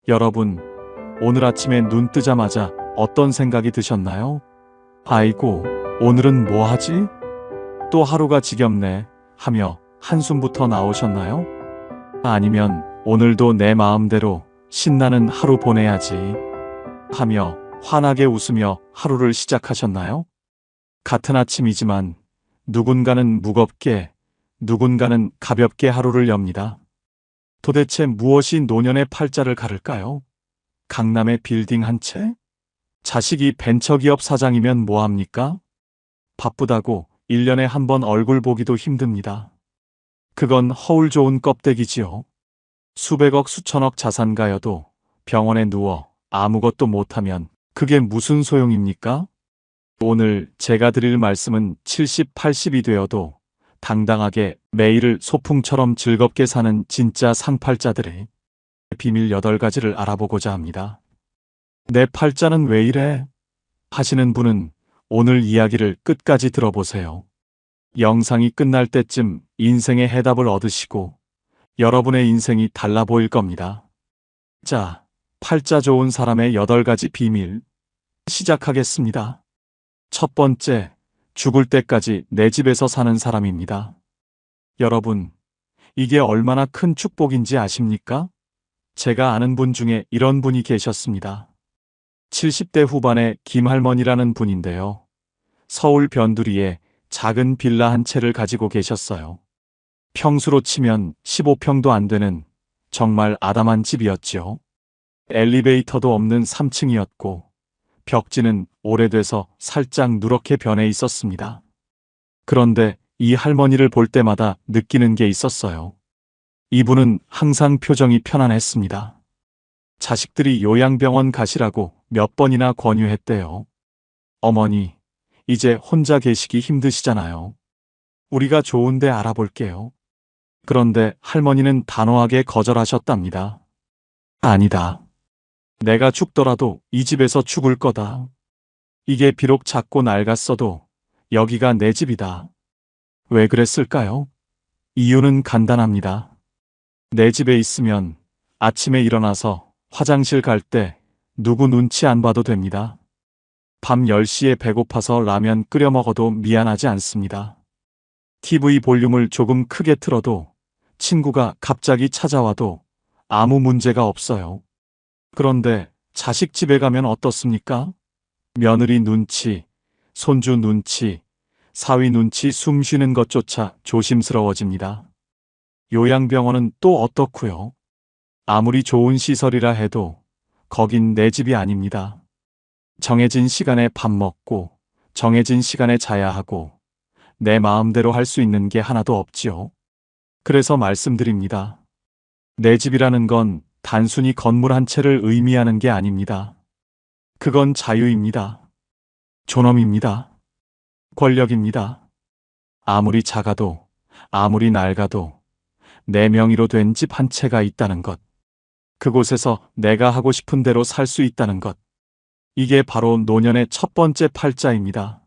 여러분, 오늘 아침에 눈 뜨자마자 어떤 생각이 드셨나요? 아이고, 오늘은 뭐 하지? 또 하루가 지겹네 하며 한숨부터 나오셨나요? 아니면 오늘도 내 마음대로 신나는 하루 보내야지 하며 환하게 웃으며 하루를 시작하셨나요? 같은 아침이지만 누군가는 무겁게, 누군가는 가볍게 하루를 엽니다. 도대체 무엇이 노년의 팔자를 가를까요? 강남의 빌딩 한 채? 자식이 벤처기업 사장이면 뭐합니까? 바쁘다고 1년에 한 번 얼굴 보기도 힘듭니다. 그건 허울 좋은 껍데기지요. 수백억 수천억 자산가여도 병원에 누워 아무것도 못하면 그게 무슨 소용입니까? 오늘 제가 드릴 말씀은 70, 80이 되어도 당당하게 매일을 소풍처럼 즐겁게 사는 진짜 상팔자들의 비밀 8가지를 알아보고자 합니다. 내 팔자는 왜 이래? 하시는 분은 오늘 이야기를 끝까지 들어보세요. 영상이 끝날 때쯤 인생의 해답을 얻으시고 여러분의 인생이 달라 보일 겁니다. 자, 팔자 좋은 사람의 8가지 비밀 시작하겠습니다. 첫 번째, 죽을 때까지 내 집에서 사는 사람입니다. 여러분, 이게 얼마나 큰 축복인지 아십니까? 제가 아는 분 중에 이런 분이 계셨습니다. 70대 후반의 김할머니라는 분인데요. 서울 변두리에 작은 빌라 한 채를 가지고 계셨어요. 평수로 치면 15평도 안 되는 정말 아담한 집이었지요. 엘리베이터도 없는 3층이었고 벽지는 오래돼서 살짝 누렇게 변해 있었습니다. 그런데 이 할머니를 볼 때마다 느끼는 게 있었어요. 이분은 항상 표정이 편안했습니다. 자식들이 요양병원 가시라고 몇 번이나 권유했대요. 어머니, 이제 혼자 계시기 힘드시잖아요. 우리가 좋은데 알아볼게요. 그런데 할머니는 단호하게 거절하셨답니다. 아니다. 내가 죽더라도 이 집에서 죽을 거다. 이게 비록 작고 낡았어도 여기가 내 집이다. 왜 그랬을까요? 이유는 간단합니다. 내 집에 있으면 아침에 일어나서 화장실 갈 때 누구 눈치 안 봐도 됩니다. 밤 10시에 배고파서 라면 끓여 먹어도 미안하지 않습니다. TV 볼륨을 조금 크게 틀어도 친구가 갑자기 찾아와도 아무 문제가 없어요. 그런데 자식 집에 가면 어떻습니까? 며느리 눈치, 손주 눈치, 사위 눈치 숨 쉬는 것조차 조심스러워집니다. 요양병원은 또 어떻고요? 아무리 좋은 시설이라 해도 거긴 내 집이 아닙니다. 정해진 시간에 밥 먹고 정해진 시간에 자야 하고 내 마음대로 할 수 있는 게 하나도 없지요. 그래서 말씀드립니다. 내 집이라는 건 단순히 건물 한 채를 의미하는 게 아닙니다. 그건 자유입니다. 존엄입니다. 권력입니다. 아무리 작아도, 아무리 낡아도 내 명의로 된 집 한 채가 있다는 것. 그곳에서 내가 하고 싶은 대로 살 수 있다는 것. 이게 바로 노년의 첫 번째 팔자입니다.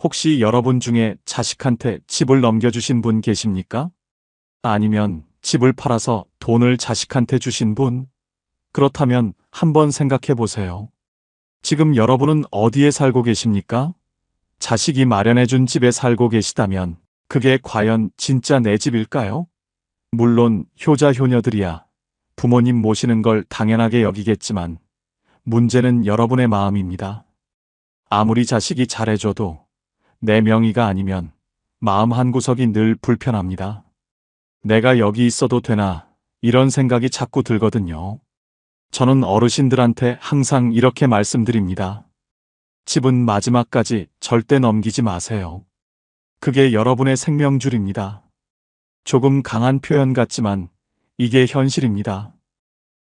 혹시 여러분 중에 자식한테 집을 넘겨주신 분 계십니까? 아니면 집을 팔아서 돈을 자식한테 주신 분? 그렇다면 한번 생각해 보세요. 지금 여러분은 어디에 살고 계십니까? 자식이 마련해준 집에 살고 계시다면 그게 과연 진짜 내 집일까요? 물론 효자 효녀들이야 부모님 모시는 걸 당연하게 여기겠지만 문제는 여러분의 마음입니다. 아무리 자식이 잘해줘도 내 명의가 아니면 마음 한구석이 늘 불편합니다. 내가 여기 있어도 되나 이런 생각이 자꾸 들거든요. 저는 어르신들한테 항상 이렇게 말씀드립니다. 집은 마지막까지 절대 넘기지 마세요. 그게 여러분의 생명줄입니다. 조금 강한 표현 같지만 이게 현실입니다.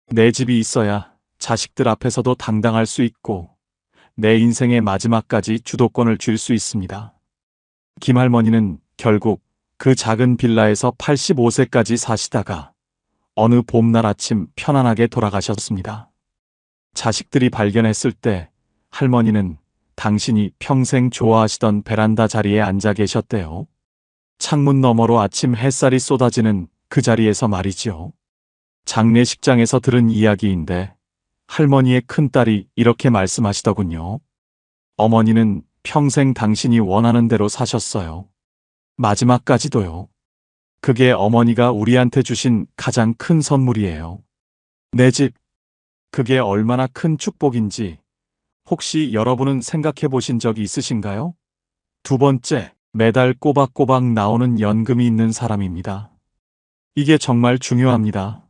내 집이 있어야 자식들 앞에서도 당당할 수 있고 내 인생의 마지막까지 주도권을 쥘 수 있습니다. 김할머니는 결국 그 작은 빌라에서 85세까지 사시다가 어느 봄날 아침 편안하게 돌아가셨습니다. 자식들이 발견했을 때 할머니는 당신이 평생 좋아하시던 베란다 자리에 앉아 계셨대요. 창문 너머로 아침 햇살이 쏟아지는 그 자리에서 말이지요. 장례식장에서 들은 이야기인데 할머니의 큰딸이 이렇게 말씀하시더군요. 어머니는 평생 당신이 원하는 대로 사셨어요. 마지막까지도요. 그게 어머니가 우리한테 주신 가장 큰 선물이에요. 내 집. 그게 얼마나 큰 축복인지 혹시 여러분은 생각해 보신 적이 있으신가요? 두 번째, 매달 꼬박꼬박 나오는 연금이 있는 사람입니다. 이게 정말 중요합니다.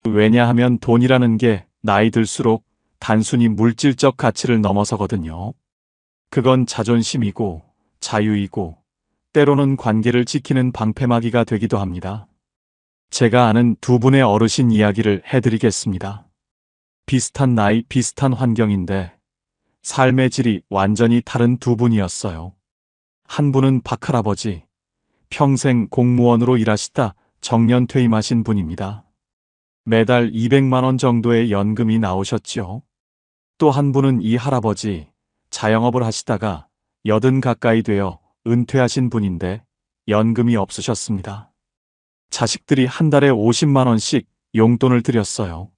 왜냐하면 돈이라는 게 나이 들수록 단순히 물질적 가치를 넘어서거든요. 그건 자존심이고 자유이고 때로는 관계를 지키는 방패막이가 되기도 합니다. 제가 아는 두 분의 어르신 이야기를 해드리겠습니다. 비슷한 나이, 비슷한 환경인데 삶의 질이 완전히 다른 두 분이었어요. 한 분은 박할아버지, 평생 공무원으로 일하시다 정년 퇴임하신 분입니다. 매달 200만 원 정도의 연금이 나오셨죠. 또 한 분은 이 할아버지, 자영업을 하시다가 80 가까이 되어 은퇴하신 분인데 연금이 없으셨습니다. 자식들이 한 달에 50만 원씩 용돈을 드렸어요.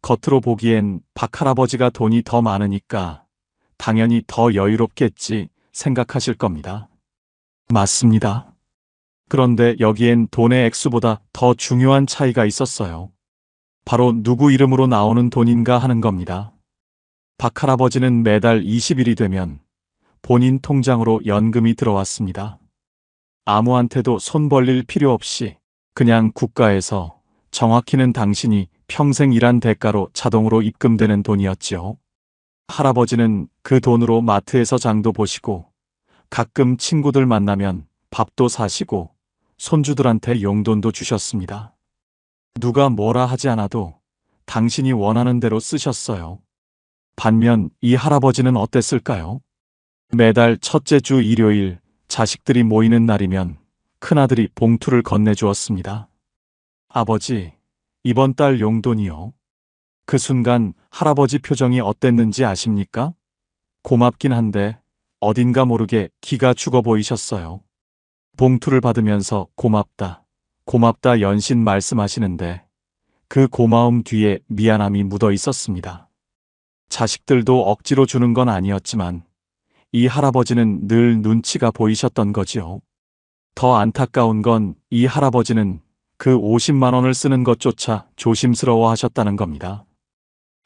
겉으로 보기엔 박할아버지가 돈이 더 많으니까 당연히 더 여유롭겠지 생각하실 겁니다. 맞습니다. 그런데 여기엔 돈의 액수보다 더 중요한 차이가 있었어요. 바로 누구 이름으로 나오는 돈인가 하는 겁니다. 박할아버지는 매달 20일이 되면 본인 통장으로 연금이 들어왔습니다. 아무한테도 손 벌릴 필요 없이 그냥 국가에서 정확히는 당신이 평생 일한 대가로 자동으로 입금되는 돈이었지요. 할아버지는 그 돈으로 마트에서 장도 보시고 가끔 친구들 만나면 밥도 사시고 손주들한테 용돈도 주셨습니다. 누가 뭐라 하지 않아도 당신이 원하는 대로 쓰셨어요. 반면 이 할아버지는 어땠을까요? 매달 첫째 주 일요일 자식들이 모이는 날이면 큰아들이 봉투를 건네주었습니다. 아버지, 이번 달 용돈이요. 그 순간 할아버지 표정이 어땠는지 아십니까? 고맙긴 한데 어딘가 모르게 기가 죽어 보이셨어요. 봉투를 받으면서 고맙다, 고맙다 연신 말씀하시는데 그 고마움 뒤에 미안함이 묻어 있었습니다. 자식들도 억지로 주는 건 아니었지만 이 할아버지는 늘 눈치가 보이셨던 거지요. 더 안타까운 건 이 할아버지는 그 50만 원을 쓰는 것조차 조심스러워 하셨다는 겁니다.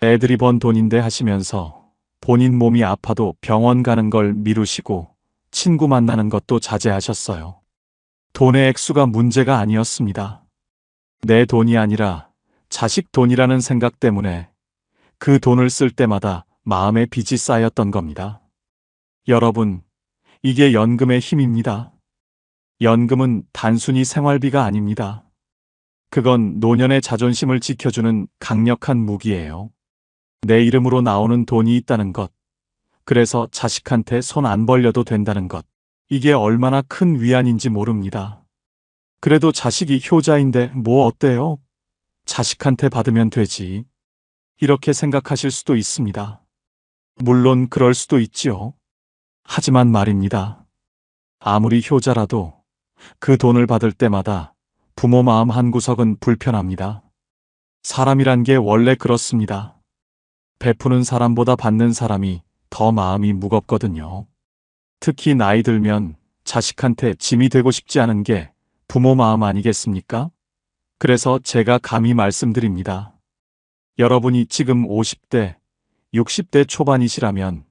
애들이 번 돈인데 하시면서 본인 몸이 아파도 병원 가는 걸 미루시고 친구 만나는 것도 자제하셨어요. 돈의 액수가 문제가 아니었습니다. 내 돈이 아니라 자식 돈이라는 생각 때문에 그 돈을 쓸 때마다 마음에 빚이 쌓였던 겁니다. 여러분, 이게 연금의 힘입니다. 연금은 단순히 생활비가 아닙니다. 그건 노년의 자존심을 지켜주는 강력한 무기예요. 내 이름으로 나오는 돈이 있다는 것, 그래서 자식한테 손 안 벌려도 된다는 것, 이게 얼마나 큰 위안인지 모릅니다. 그래도 자식이 효자인데 뭐 어때요? 자식한테 받으면 되지. 이렇게 생각하실 수도 있습니다. 물론 그럴 수도 있지요. 하지만 말입니다. 아무리 효자라도 그 돈을 받을 때마다 부모 마음 한구석은 불편합니다. 사람이란 게 원래 그렇습니다. 베푸는 사람보다 받는 사람이 더 마음이 무겁거든요. 특히 나이 들면 자식한테 짐이 되고 싶지 않은 게 부모 마음 아니겠습니까? 그래서 제가 감히 말씀드립니다. 여러분이 지금 50대, 60대 초반이시라면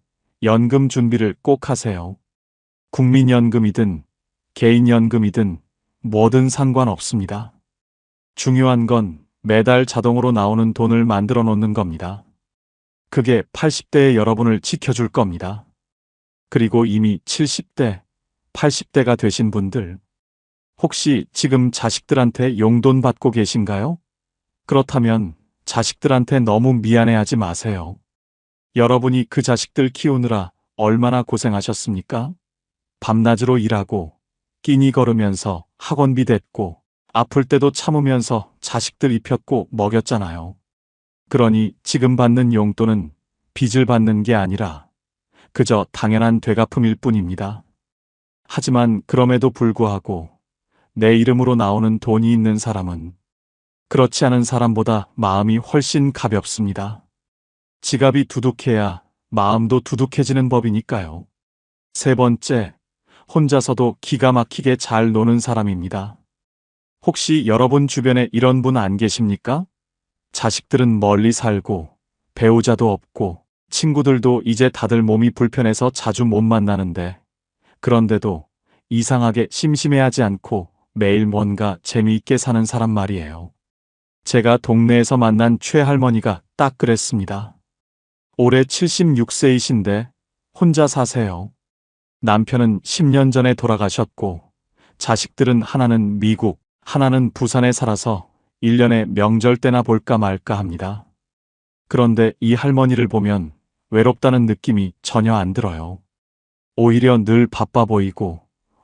연금 준비를 꼭 하세요. 국민연금이든 개인연금이든 뭐든 상관없습니다. 중요한 건 매달 자동으로 나오는 돈을 만들어 놓는 겁니다. 그게 80대의 여러분을 지켜줄 겁니다. 그리고 이미 70대, 80대가 되신 분들, 혹시 지금 자식들한테 용돈 받고 계신가요? 그렇다면 자식들한테 너무 미안해하지 마세요. 여러분이 그 자식들 키우느라 얼마나 고생하셨습니까? 밤낮으로 일하고 끼니 걸으면서 학원비 댔고 아플 때도 참으면서 자식들 입혔고 먹였잖아요. 그러니 지금 받는 용돈은 빚을 받는 게 아니라 그저 당연한 되갚음일 뿐입니다. 하지만 그럼에도 불구하고 내 이름으로 나오는 돈이 있는 사람은 그렇지 않은 사람보다 마음이 훨씬 가볍습니다. 지갑이 두둑해야 마음도 두둑해지는 법이니까요. 세 번째, 혼자서도 기가 막히게 잘 노는 사람입니다. 혹시 여러분 주변에 이런 분 안 계십니까? 자식들은 멀리 살고, 배우자도 없고, 친구들도 이제 다들 몸이 불편해서 자주 못 만나는데, 그런데도 이상하게 심심해하지 않고 매일 뭔가 재미있게 사는 사람 말이에요. 제가 동네에서 만난 최할머니가 딱 그랬습니다. 올해 76세이신데 혼자 사세요. 남편은 10년 전에 돌아가셨고, 자식들은 하나는 미국, 하나는 부산에 살아서 1년에 명절 때나 볼까 말까 합니다. 그런데 이 할머니를 보면 외롭다는 느낌이 전혀 안 들어요. 오히려 늘 바빠 보이고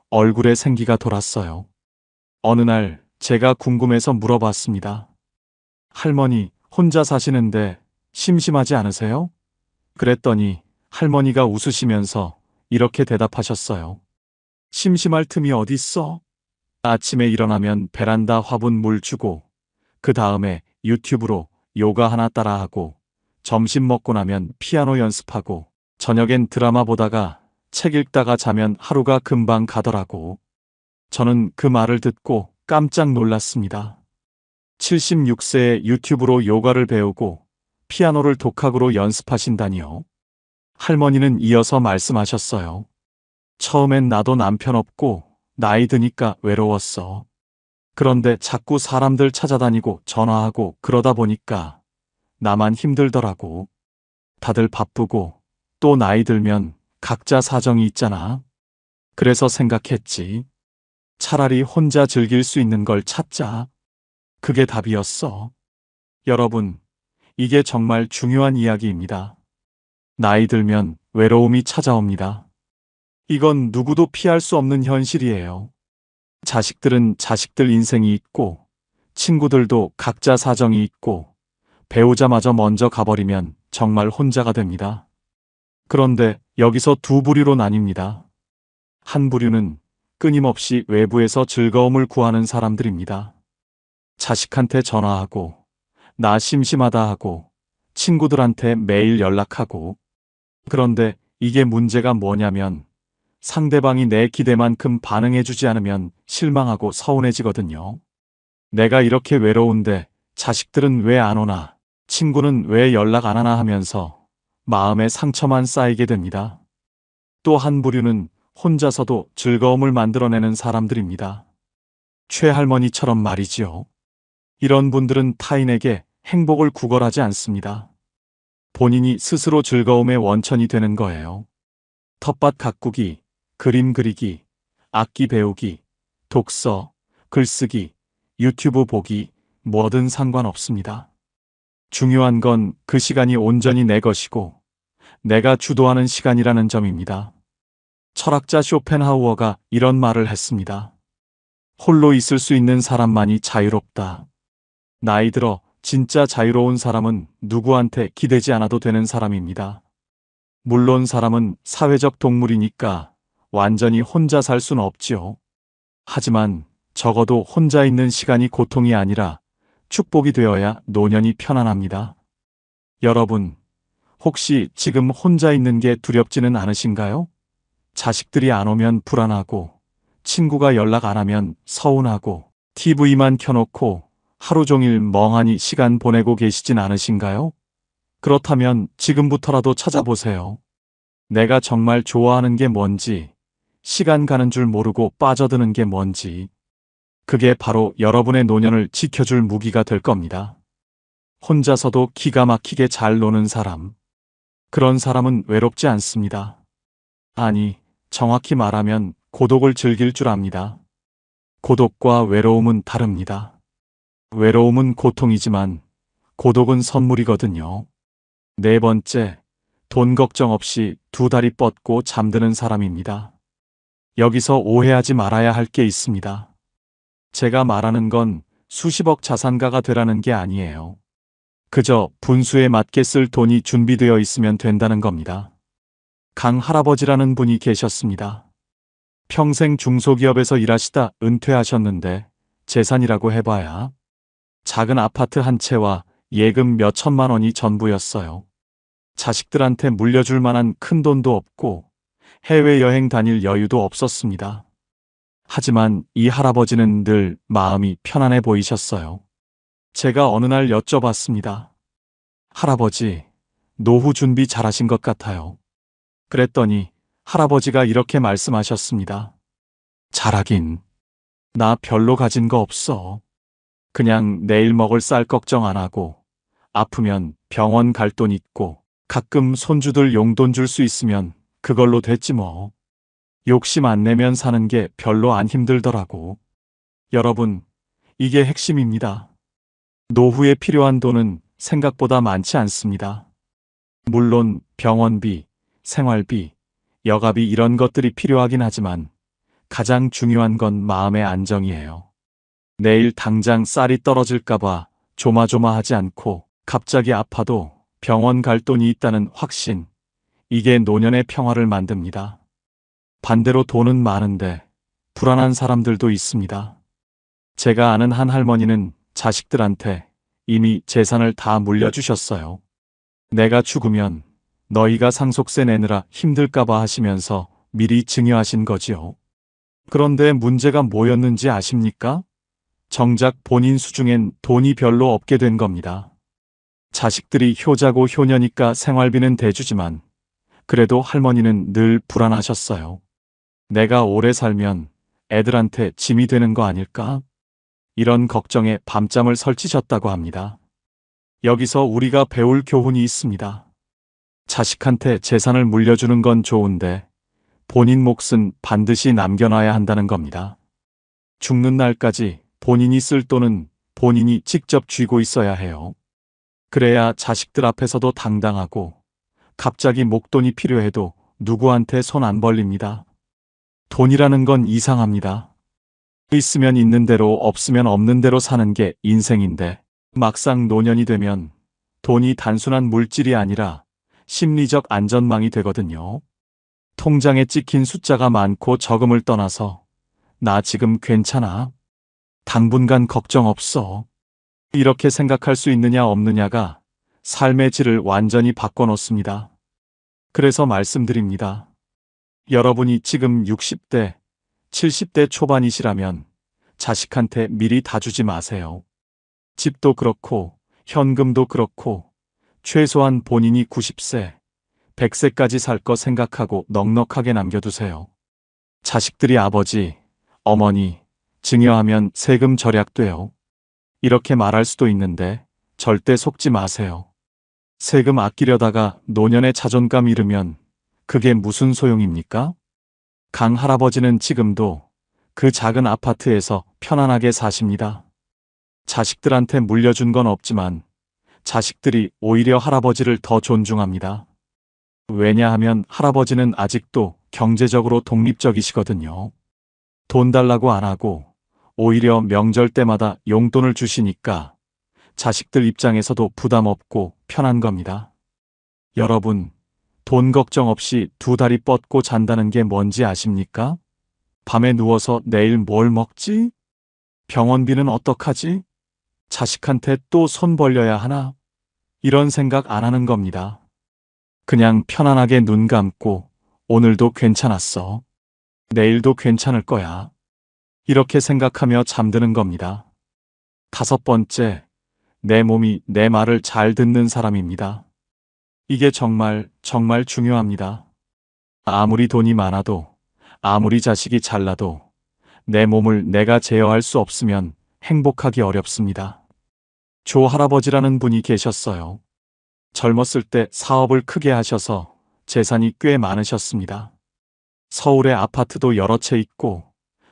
얼굴에 생기가 돌았어요. 어느 날 제가 궁금해서 물어봤습니다. 할머니, 혼자 사시는데 심심하지 않으세요? 그랬더니 할머니가 웃으시면서 이렇게 대답하셨어요. 심심할 틈이 어딨어? 아침에 일어나면 베란다 화분 물 주고, 그 다음에 유튜브로 요가 하나 따라하고, 점심 먹고 나면 피아노 연습하고, 저녁엔 드라마 보다가 책 읽다가 자면 하루가 금방 가더라고. 저는 그 말을 듣고 깜짝 놀랐습니다. 76세에 유튜브로 요가를 배우고 피아노를 독학으로 연습하신다니요. 할머니는 이어서 말씀하셨어요. 처음엔 나도 남편 없고 나이 드니까 외로웠어. 그런데 자꾸 사람들 찾아다니고 전화하고 그러다 보니까 나만 힘들더라고. 다들 바쁘고 또 나이 들면 각자 사정이 있잖아. 그래서 생각했지. 차라리 혼자 즐길 수 있는 걸 찾자. 그게 답이었어. 여러분, 이게 정말 중요한 이야기입니다. 나이 들면 외로움이 찾아옵니다. 이건 누구도 피할 수 없는 현실이에요. 자식들은 자식들 인생이 있고, 친구들도 각자 사정이 있고, 배우자마저 먼저 가버리면 정말 혼자가 됩니다. 그런데 여기서 두 부류로 나뉩니다. 한 부류는 끊임없이 외부에서 즐거움을 구하는 사람들입니다. 자식한테 전화하고, 나 심심하다 하고, 친구들한테 매일 연락하고. 그런데 이게 문제가 뭐냐면, 상대방이 내 기대만큼 반응해주지 않으면 실망하고 서운해지거든요. 내가 이렇게 외로운데 자식들은 왜 안 오나, 친구는 왜 연락 안 하나 하면서 마음에 상처만 쌓이게 됩니다. 또 한 부류는 혼자서도 즐거움을 만들어내는 사람들입니다. 최할머니처럼 말이지요. 이런 분들은 타인에게 행복을 구걸하지 않습니다. 본인이 스스로 즐거움의 원천이 되는 거예요. 텃밭 가꾸기, 그림 그리기, 악기 배우기, 독서, 글쓰기, 유튜브 보기, 뭐든 상관없습니다. 중요한 건 그 시간이 온전히 내 것이고 내가 주도하는 시간이라는 점입니다. 철학자 쇼펜하우어가 이런 말을 했습니다. 홀로 있을 수 있는 사람만이 자유롭다. 나이 들어 진짜 자유로운 사람은 누구한테 기대지 않아도 되는 사람입니다. 물론 사람은 사회적 동물이니까 완전히 혼자 살 수는 없지요. 하지만 적어도 혼자 있는 시간이 고통이 아니라 축복이 되어야 노년이 편안합니다. 여러분, 혹시 지금 혼자 있는 게 두렵지는 않으신가요? 자식들이 안 오면 불안하고, 친구가 연락 안 하면 서운하고, TV만 켜놓고 하루 종일 멍하니 시간 보내고 계시진 않으신가요? 그렇다면 지금부터라도 찾아보세요. 내가 정말 좋아하는 게 뭔지, 시간 가는 줄 모르고 빠져드는 게 뭔지, 그게 바로 여러분의 노년을 지켜줄 무기가 될 겁니다. 혼자서도 기가 막히게 잘 노는 사람. 그런 사람은 외롭지 않습니다. 아니, 정확히 말하면 고독을 즐길 줄 압니다. 고독과 외로움은 다릅니다. 외로움은 고통이지만 고독은 선물이거든요. 네 번째, 돈 걱정 없이 두 다리 뻗고 잠드는 사람입니다. 여기서 오해하지 말아야 할 게 있습니다. 제가 말하는 건 수십억 자산가가 되라는 게 아니에요. 그저 분수에 맞게 쓸 돈이 준비되어 있으면 된다는 겁니다. 강 할아버지라는 분이 계셨습니다. 평생 중소기업에서 일하시다 은퇴하셨는데 재산이라고 해봐야 작은 아파트 한 채와 예금 몇 천만 원이 전부였어요. 자식들한테 물려줄 만한 큰 돈도 없고 해외여행 다닐 여유도 없었습니다. 하지만 이 할아버지는 늘 마음이 편안해 보이셨어요. 제가 어느 날 여쭤봤습니다. 할아버지, 노후 준비 잘하신 것 같아요. 그랬더니 할아버지가 이렇게 말씀하셨습니다. 잘하긴. 나 별로 가진 거 없어. 그냥 내일 먹을 쌀 걱정 안 하고 아프면 병원 갈 돈 있고 가끔 손주들 용돈 줄 수 있으면 그걸로 됐지 뭐. 욕심 안 내면 사는 게 별로 안 힘들더라고. 여러분, 이게 핵심입니다. 노후에 필요한 돈은 생각보다 많지 않습니다. 물론 병원비, 생활비, 여가비 이런 것들이 필요하긴 하지만 가장 중요한 건 마음의 안정이에요. 내일 당장 쌀이 떨어질까봐 조마조마하지 않고 갑자기 아파도 병원 갈 돈이 있다는 확신, 이게 노년의 평화를 만듭니다. 반대로 돈은 많은데 불안한 사람들도 있습니다. 제가 아는 한 할머니는 자식들한테 이미 재산을 다 물려주셨어요. 내가 죽으면 너희가 상속세 내느라 힘들까봐 하시면서 미리 증여하신 거지요. 그런데 문제가 뭐였는지 아십니까? 정작 본인 수중엔 돈이 별로 없게 된 겁니다. 자식들이 효자고 효녀니까 생활비는 대주지만 그래도 할머니는 늘 불안하셨어요. 내가 오래 살면 애들한테 짐이 되는 거 아닐까? 이런 걱정에 밤잠을 설치셨다고 합니다. 여기서 우리가 배울 교훈이 있습니다. 자식한테 재산을 물려주는 건 좋은데 본인 몫은 반드시 남겨놔야 한다는 겁니다. 죽는 날까지 본인이 쓸 돈은 본인이 직접 쥐고 있어야 해요. 그래야 자식들 앞에서도 당당하고 갑자기 목돈이 필요해도 누구한테 손 안 벌립니다. 돈이라는 건 이상합니다. 있으면 있는 대로 없으면 없는 대로 사는 게 인생인데 막상 노년이 되면 돈이 단순한 물질이 아니라 심리적 안전망이 되거든요. 통장에 찍힌 숫자가 많고 적음을 떠나서 나 지금 괜찮아. 당분간 걱정 없어. 이렇게 생각할 수 있느냐 없느냐가 삶의 질을 완전히 바꿔놓습니다. 그래서 말씀드립니다. 여러분이 지금 60대, 70대 초반이시라면 자식한테 미리 다 주지 마세요. 집도 그렇고 현금도 그렇고 최소한 본인이 90세, 100세까지 살 거 생각하고 넉넉하게 남겨두세요. 자식들이 아버지, 어머니, 증여하면 세금 절약돼요. 이렇게 말할 수도 있는데 절대 속지 마세요. 세금 아끼려다가 노년에 자존감 잃으면 그게 무슨 소용입니까? 강 할아버지는 지금도 그 작은 아파트에서 편안하게 사십니다. 자식들한테 물려준 건 없지만 자식들이 오히려 할아버지를 더 존중합니다. 왜냐하면 할아버지는 아직도 경제적으로 독립적이시거든요. 돈 달라고 안 하고 오히려 명절 때마다 용돈을 주시니까 자식들 입장에서도 부담 없고 편한 겁니다. 여러분, 돈 걱정 없이 두 다리 뻗고 잔다는 게 뭔지 아십니까? 밤에 누워서 내일 뭘 먹지? 병원비는 어떡하지? 자식한테 또 손 벌려야 하나? 이런 생각 안 하는 겁니다. 그냥 편안하게 눈 감고 오늘도 괜찮았어. 내일도 괜찮을 거야. 이렇게 생각하며 잠드는 겁니다. 5번째, 내 몸이 내 말을 잘 듣는 사람입니다. 이게 정말 중요합니다. 아무리 돈이 많아도, 아무리 자식이 잘나도 내 몸을 내가 제어할 수 없으면 행복하기 어렵습니다. 조 할아버지라는 분이 계셨어요. 젊었을 때 사업을 크게 하셔서 재산이 꽤 많으셨습니다. 서울에 아파트도 여러 채 있고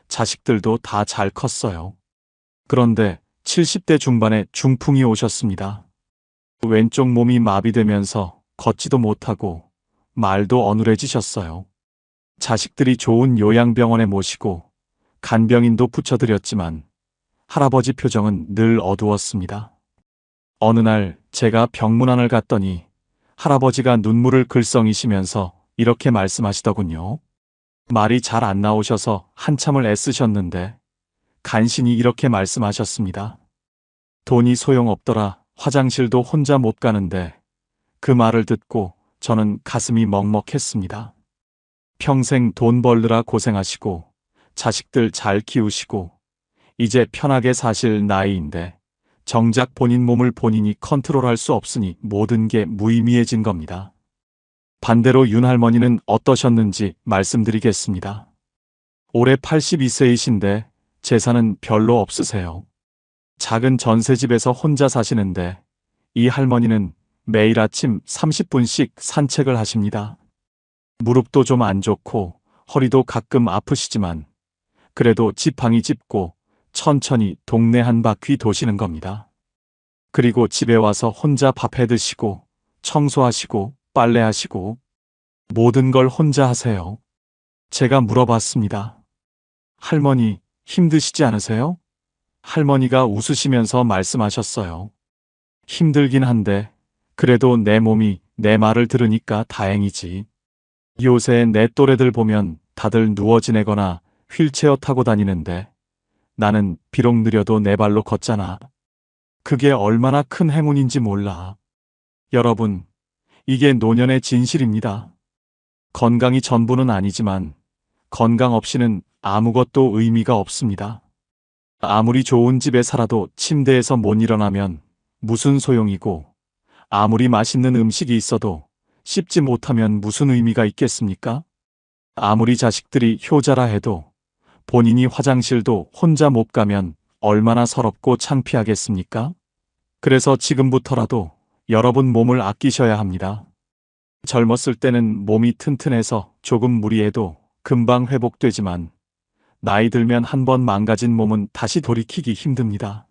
자식들도 다 잘 컸어요. 그런데 70대 중반에 중풍이 오셨습니다. 왼쪽 몸이 마비되면서 걷지도 못하고 말도 어눌해지셨어요. 자식들이 좋은 요양병원에 모시고 간병인도 붙여드렸지만 할아버지 표정은 늘 어두웠습니다. 어느 날 제가 병문안을 갔더니 할아버지가 눈물을 글썽이시면서 이렇게 말씀하시더군요. 말이 잘 안 나오셔서 한참을 애쓰셨는데 간신히 이렇게 말씀하셨습니다. 돈이 소용없더라. 화장실도 혼자 못 가는데. 그 말을 듣고 저는 가슴이 먹먹했습니다. 평생 돈 벌느라 고생하시고 자식들 잘 키우시고 이제 편하게 사실 나이인데 정작 본인 몸을 본인이 컨트롤할 수 없으니 모든 게 무의미해진 겁니다. 반대로 윤 할머니는 어떠셨는지 말씀드리겠습니다. 올해 82세이신데 재산은 별로 없으세요. 작은 전셋집에서 혼자 사시는데 이 할머니는 매일 아침 30분씩 산책을 하십니다. 무릎도 좀 안 좋고 허리도 가끔 아프시지만 그래도 지팡이 짚고 천천히 동네 한 바퀴 도시는 겁니다. 그리고 집에 와서 혼자 밥 해 드시고 청소하시고 빨래하시고 모든 걸 혼자 하세요. 제가 물어봤습니다. 할머니, 힘드시지 않으세요? 할머니가 웃으시면서 말씀하셨어요. 힘들긴 한데 그래도 내 몸이 내 말을 들으니까 다행이지. 요새 내 또래들 보면 다들 누워 지내거나 휠체어 타고 다니는데 나는 비록 느려도 내 발로 걷잖아. 그게 얼마나 큰 행운인지 몰라. 여러분, 이게 노년의 진실입니다. 건강이 전부는 아니지만 건강 없이는 아무것도 의미가 없습니다. 아무리 좋은 집에 살아도 침대에서 못 일어나면 무슨 소용이고 아무리 맛있는 음식이 있어도 씹지 못하면 무슨 의미가 있겠습니까? 아무리 자식들이 효자라 해도 본인이 화장실도 혼자 못 가면 얼마나 서럽고 창피하겠습니까? 그래서 지금부터라도 여러분 몸을 아끼셔야 합니다. 젊었을 때는 몸이 튼튼해서 조금 무리해도 금방 회복되지만 나이 들면 한번 망가진 몸은 다시 돌이키기 힘듭니다.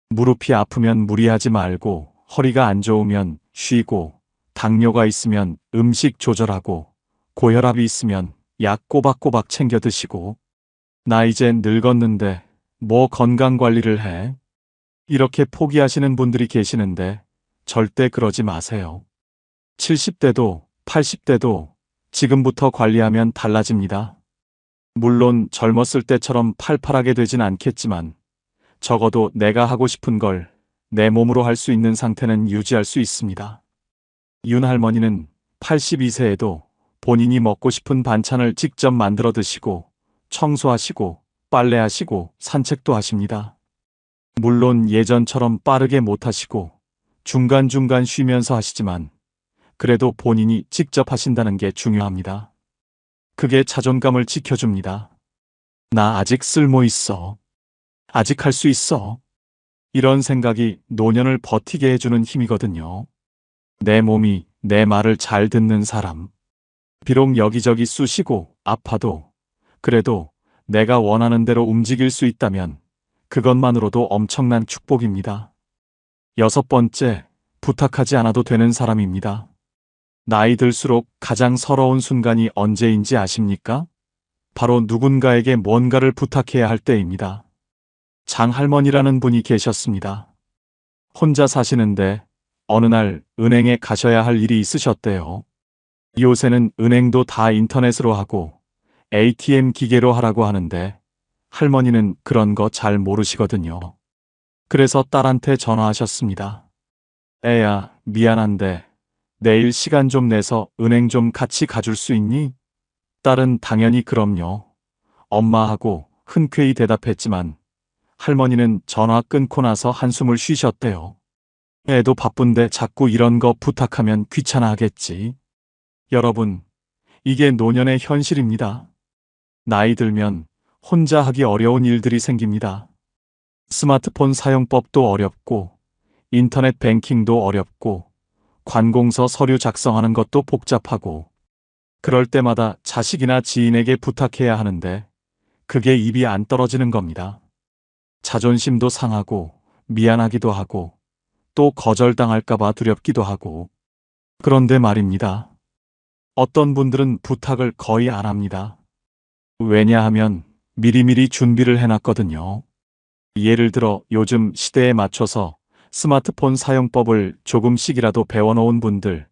무릎이 아프면 무리하지 말고 허리가 안 좋으면 쉬고 당뇨가 있으면 음식 조절하고 고혈압이 있으면 약 꼬박꼬박 챙겨 드시고 나 이제 늙었는데 뭐 건강 관리를 해? 이렇게 포기하시는 분들이 계시는데 절대 그러지 마세요. 70대도 80대도 지금부터 관리하면 달라집니다. 물론 젊었을 때처럼 팔팔하게 되진 않겠지만 적어도 내가 하고 싶은 걸 내 몸으로 할 수 있는 상태는 유지할 수 있습니다. 윤 할머니는 82세에도 본인이 먹고 싶은 반찬을 직접 만들어 드시고 청소하시고 빨래하시고 산책도 하십니다. 물론 예전처럼 빠르게 못 하시고 중간중간 쉬면서 하시지만 그래도 본인이 직접 하신다는 게 중요합니다. 그게 자존감을 지켜줍니다. 나 아직 쓸모 있어. 아직 할 수 있어. 이런 생각이 노년을 버티게 해주는 힘이거든요. 내 몸이 내 말을 잘 듣는 사람. 비록 여기저기 쑤시고 아파도 그래도 내가 원하는 대로 움직일 수 있다면 그것만으로도 엄청난 축복입니다. 6번째, 부탁하지 않아도 되는 사람입니다. 나이 들수록 가장 서러운 순간이 언제인지 아십니까? 바로 누군가에게 뭔가를 부탁해야 할 때입니다. 장할머니라는 분이 계셨습니다. 혼자 사시는데 어느 날 은행에 가셔야 할 일이 있으셨대요. 요새는 은행도 다 인터넷으로 하고 ATM 기계로 하라고 하는데 할머니는 그런 거 잘 모르시거든요. 그래서 딸한테 전화하셨습니다. 애야, 미안한데 내일 시간 좀 내서 은행 좀 같이 가줄 수 있니? 딸은 당연히 그럼요. 엄마하고 흔쾌히 대답했지만 할머니는 전화 끊고 나서 한숨을 쉬셨대요. 애도 바쁜데 자꾸 이런 거 부탁하면 귀찮아 하겠지. 여러분, 이게 노년의 현실입니다. 나이 들면 혼자 하기 어려운 일들이 생깁니다. 스마트폰 사용법도 어렵고 인터넷 뱅킹도 어렵고 관공서 서류 작성하는 것도 복잡하고 그럴 때마다 자식이나 지인에게 부탁해야 하는데 그게 입이 안 떨어지는 겁니다. 자존심도 상하고 미안하기도 하고 또 거절당할까봐 두렵기도 하고 그런데 말입니다. 어떤 분들은 부탁을 거의 안 합니다. 왜냐하면 미리미리 준비를 해놨거든요. 예를 들어 요즘 시대에 맞춰서 스마트폰 사용법을 조금씩이라도 배워놓은 분들,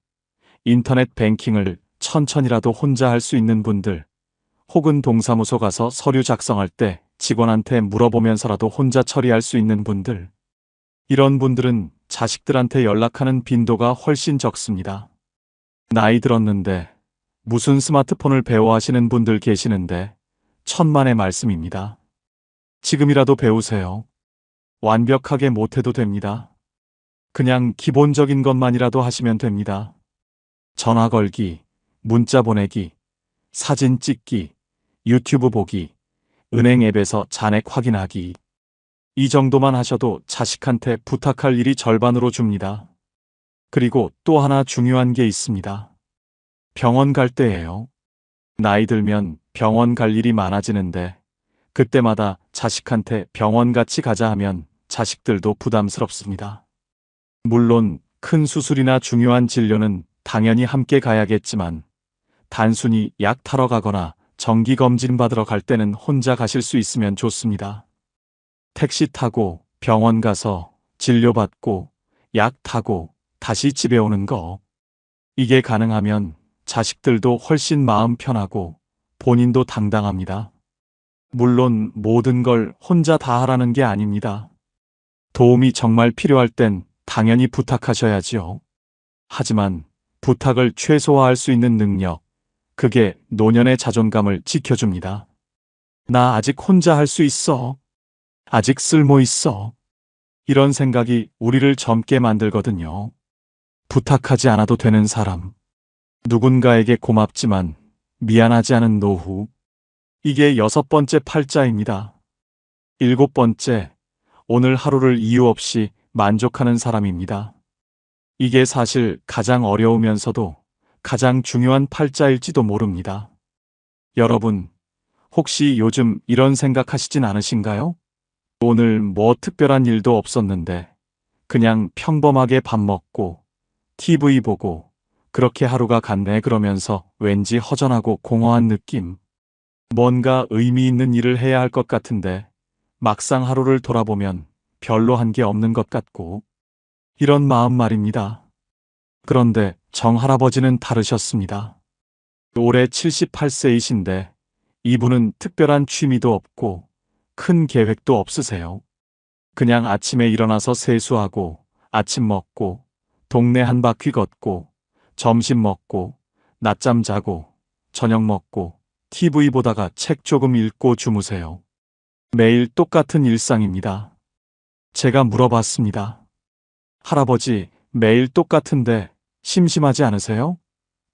인터넷 뱅킹을 천천히라도 혼자 할 수 있는 분들, 혹은 동사무소 가서 서류 작성할 때 직원한테 물어보면서라도 혼자 처리할 수 있는 분들, 이런 분들은 자식들한테 연락하는 빈도가 훨씬 적습니다. 나이 들었는데 무슨 스마트폰을 배워하시는 분들 계시는데 천만의 말씀입니다. 지금이라도 배우세요. 완벽하게 못해도 됩니다. 그냥 기본적인 것만이라도 하시면 됩니다. 전화 걸기, 문자 보내기, 사진 찍기, 유튜브 보기, 은행 앱에서 잔액 확인하기. 이 정도만 하셔도 자식한테 부탁할 일이 절반으로 줍니다. 그리고 또 하나 중요한 게 있습니다. 병원 갈 때예요. 나이 들면 병원 갈 일이 많아지는데 그때마다 자식한테 병원 같이 가자 하면 자식들도 부담스럽습니다. 물론 큰 수술이나 중요한 진료는 당연히 함께 가야겠지만 단순히 약 타러 가거나 정기검진 받으러 갈 때는 혼자 가실 수 있으면 좋습니다. 택시 타고 병원 가서 진료받고 약 타고 다시 집에 오는 거. 이게 가능하면 자식들도 훨씬 마음 편하고 본인도 당당합니다. 물론 모든 걸 혼자 다 하라는 게 아닙니다. 도움이 정말 필요할 땐 당연히 부탁하셔야지요. 하지만 부탁을 최소화할 수 있는 능력, 그게 노년의 자존감을 지켜줍니다. 나 아직 혼자 할 수 있어. 아직 쓸모 있어. 이런 생각이 우리를 젊게 만들거든요. 부탁하지 않아도 되는 사람. 누군가에게 고맙지만 미안하지 않은 노후. 이게 6번째 팔자입니다. 7번째, 오늘 하루를 이유 없이 만족하는 사람입니다. 이게 사실 가장 어려우면서도 가장 중요한 팔자일지도 모릅니다. 여러분, 혹시 요즘 이런 생각하시진 않으신가요? 오늘 뭐 특별한 일도 없었는데 그냥 평범하게 밥 먹고 TV 보고 그렇게 하루가 갔네 그러면서 왠지 허전하고 공허한 느낌. 뭔가 의미 있는 일을 해야 할 것 같은데 막상 하루를 돌아보면 별로 한 게 없는 것 같고 이런 마음 말입니다. 그런데 정할아버지는 다르셨습니다. 올해 78세이신데 이분은 특별한 취미도 없고 큰 계획도 없으세요. 그냥 아침에 일어나서 세수하고 아침 먹고 동네 한 바퀴 걷고 점심 먹고 낮잠 자고 저녁 먹고 TV 보다가 책 조금 읽고 주무세요. 매일 똑같은 일상입니다. 제가 물어봤습니다. 할아버지, 매일 똑같은데 심심하지 않으세요?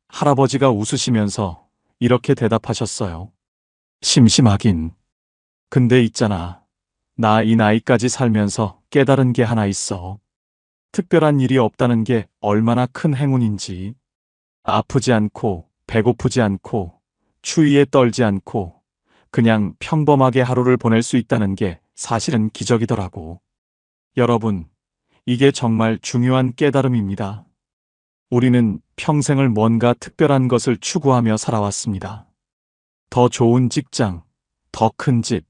할아버지가 웃으시면서 이렇게 대답하셨어요. 심심하긴. 근데 있잖아. 나 이 나이까지 살면서 깨달은 게 하나 있어. 특별한 일이 없다는 게 얼마나 큰 행운인지. 아프지 않고, 배고프지 않고, 추위에 떨지 않고, 그냥 평범하게 하루를 보낼 수 있다는 게 사실은 기적이더라고. 여러분, 이게 정말 중요한 깨달음입니다. 우리는 평생을 뭔가 특별한 것을 추구하며 살아왔습니다. 더 좋은 직장, 더 큰 집,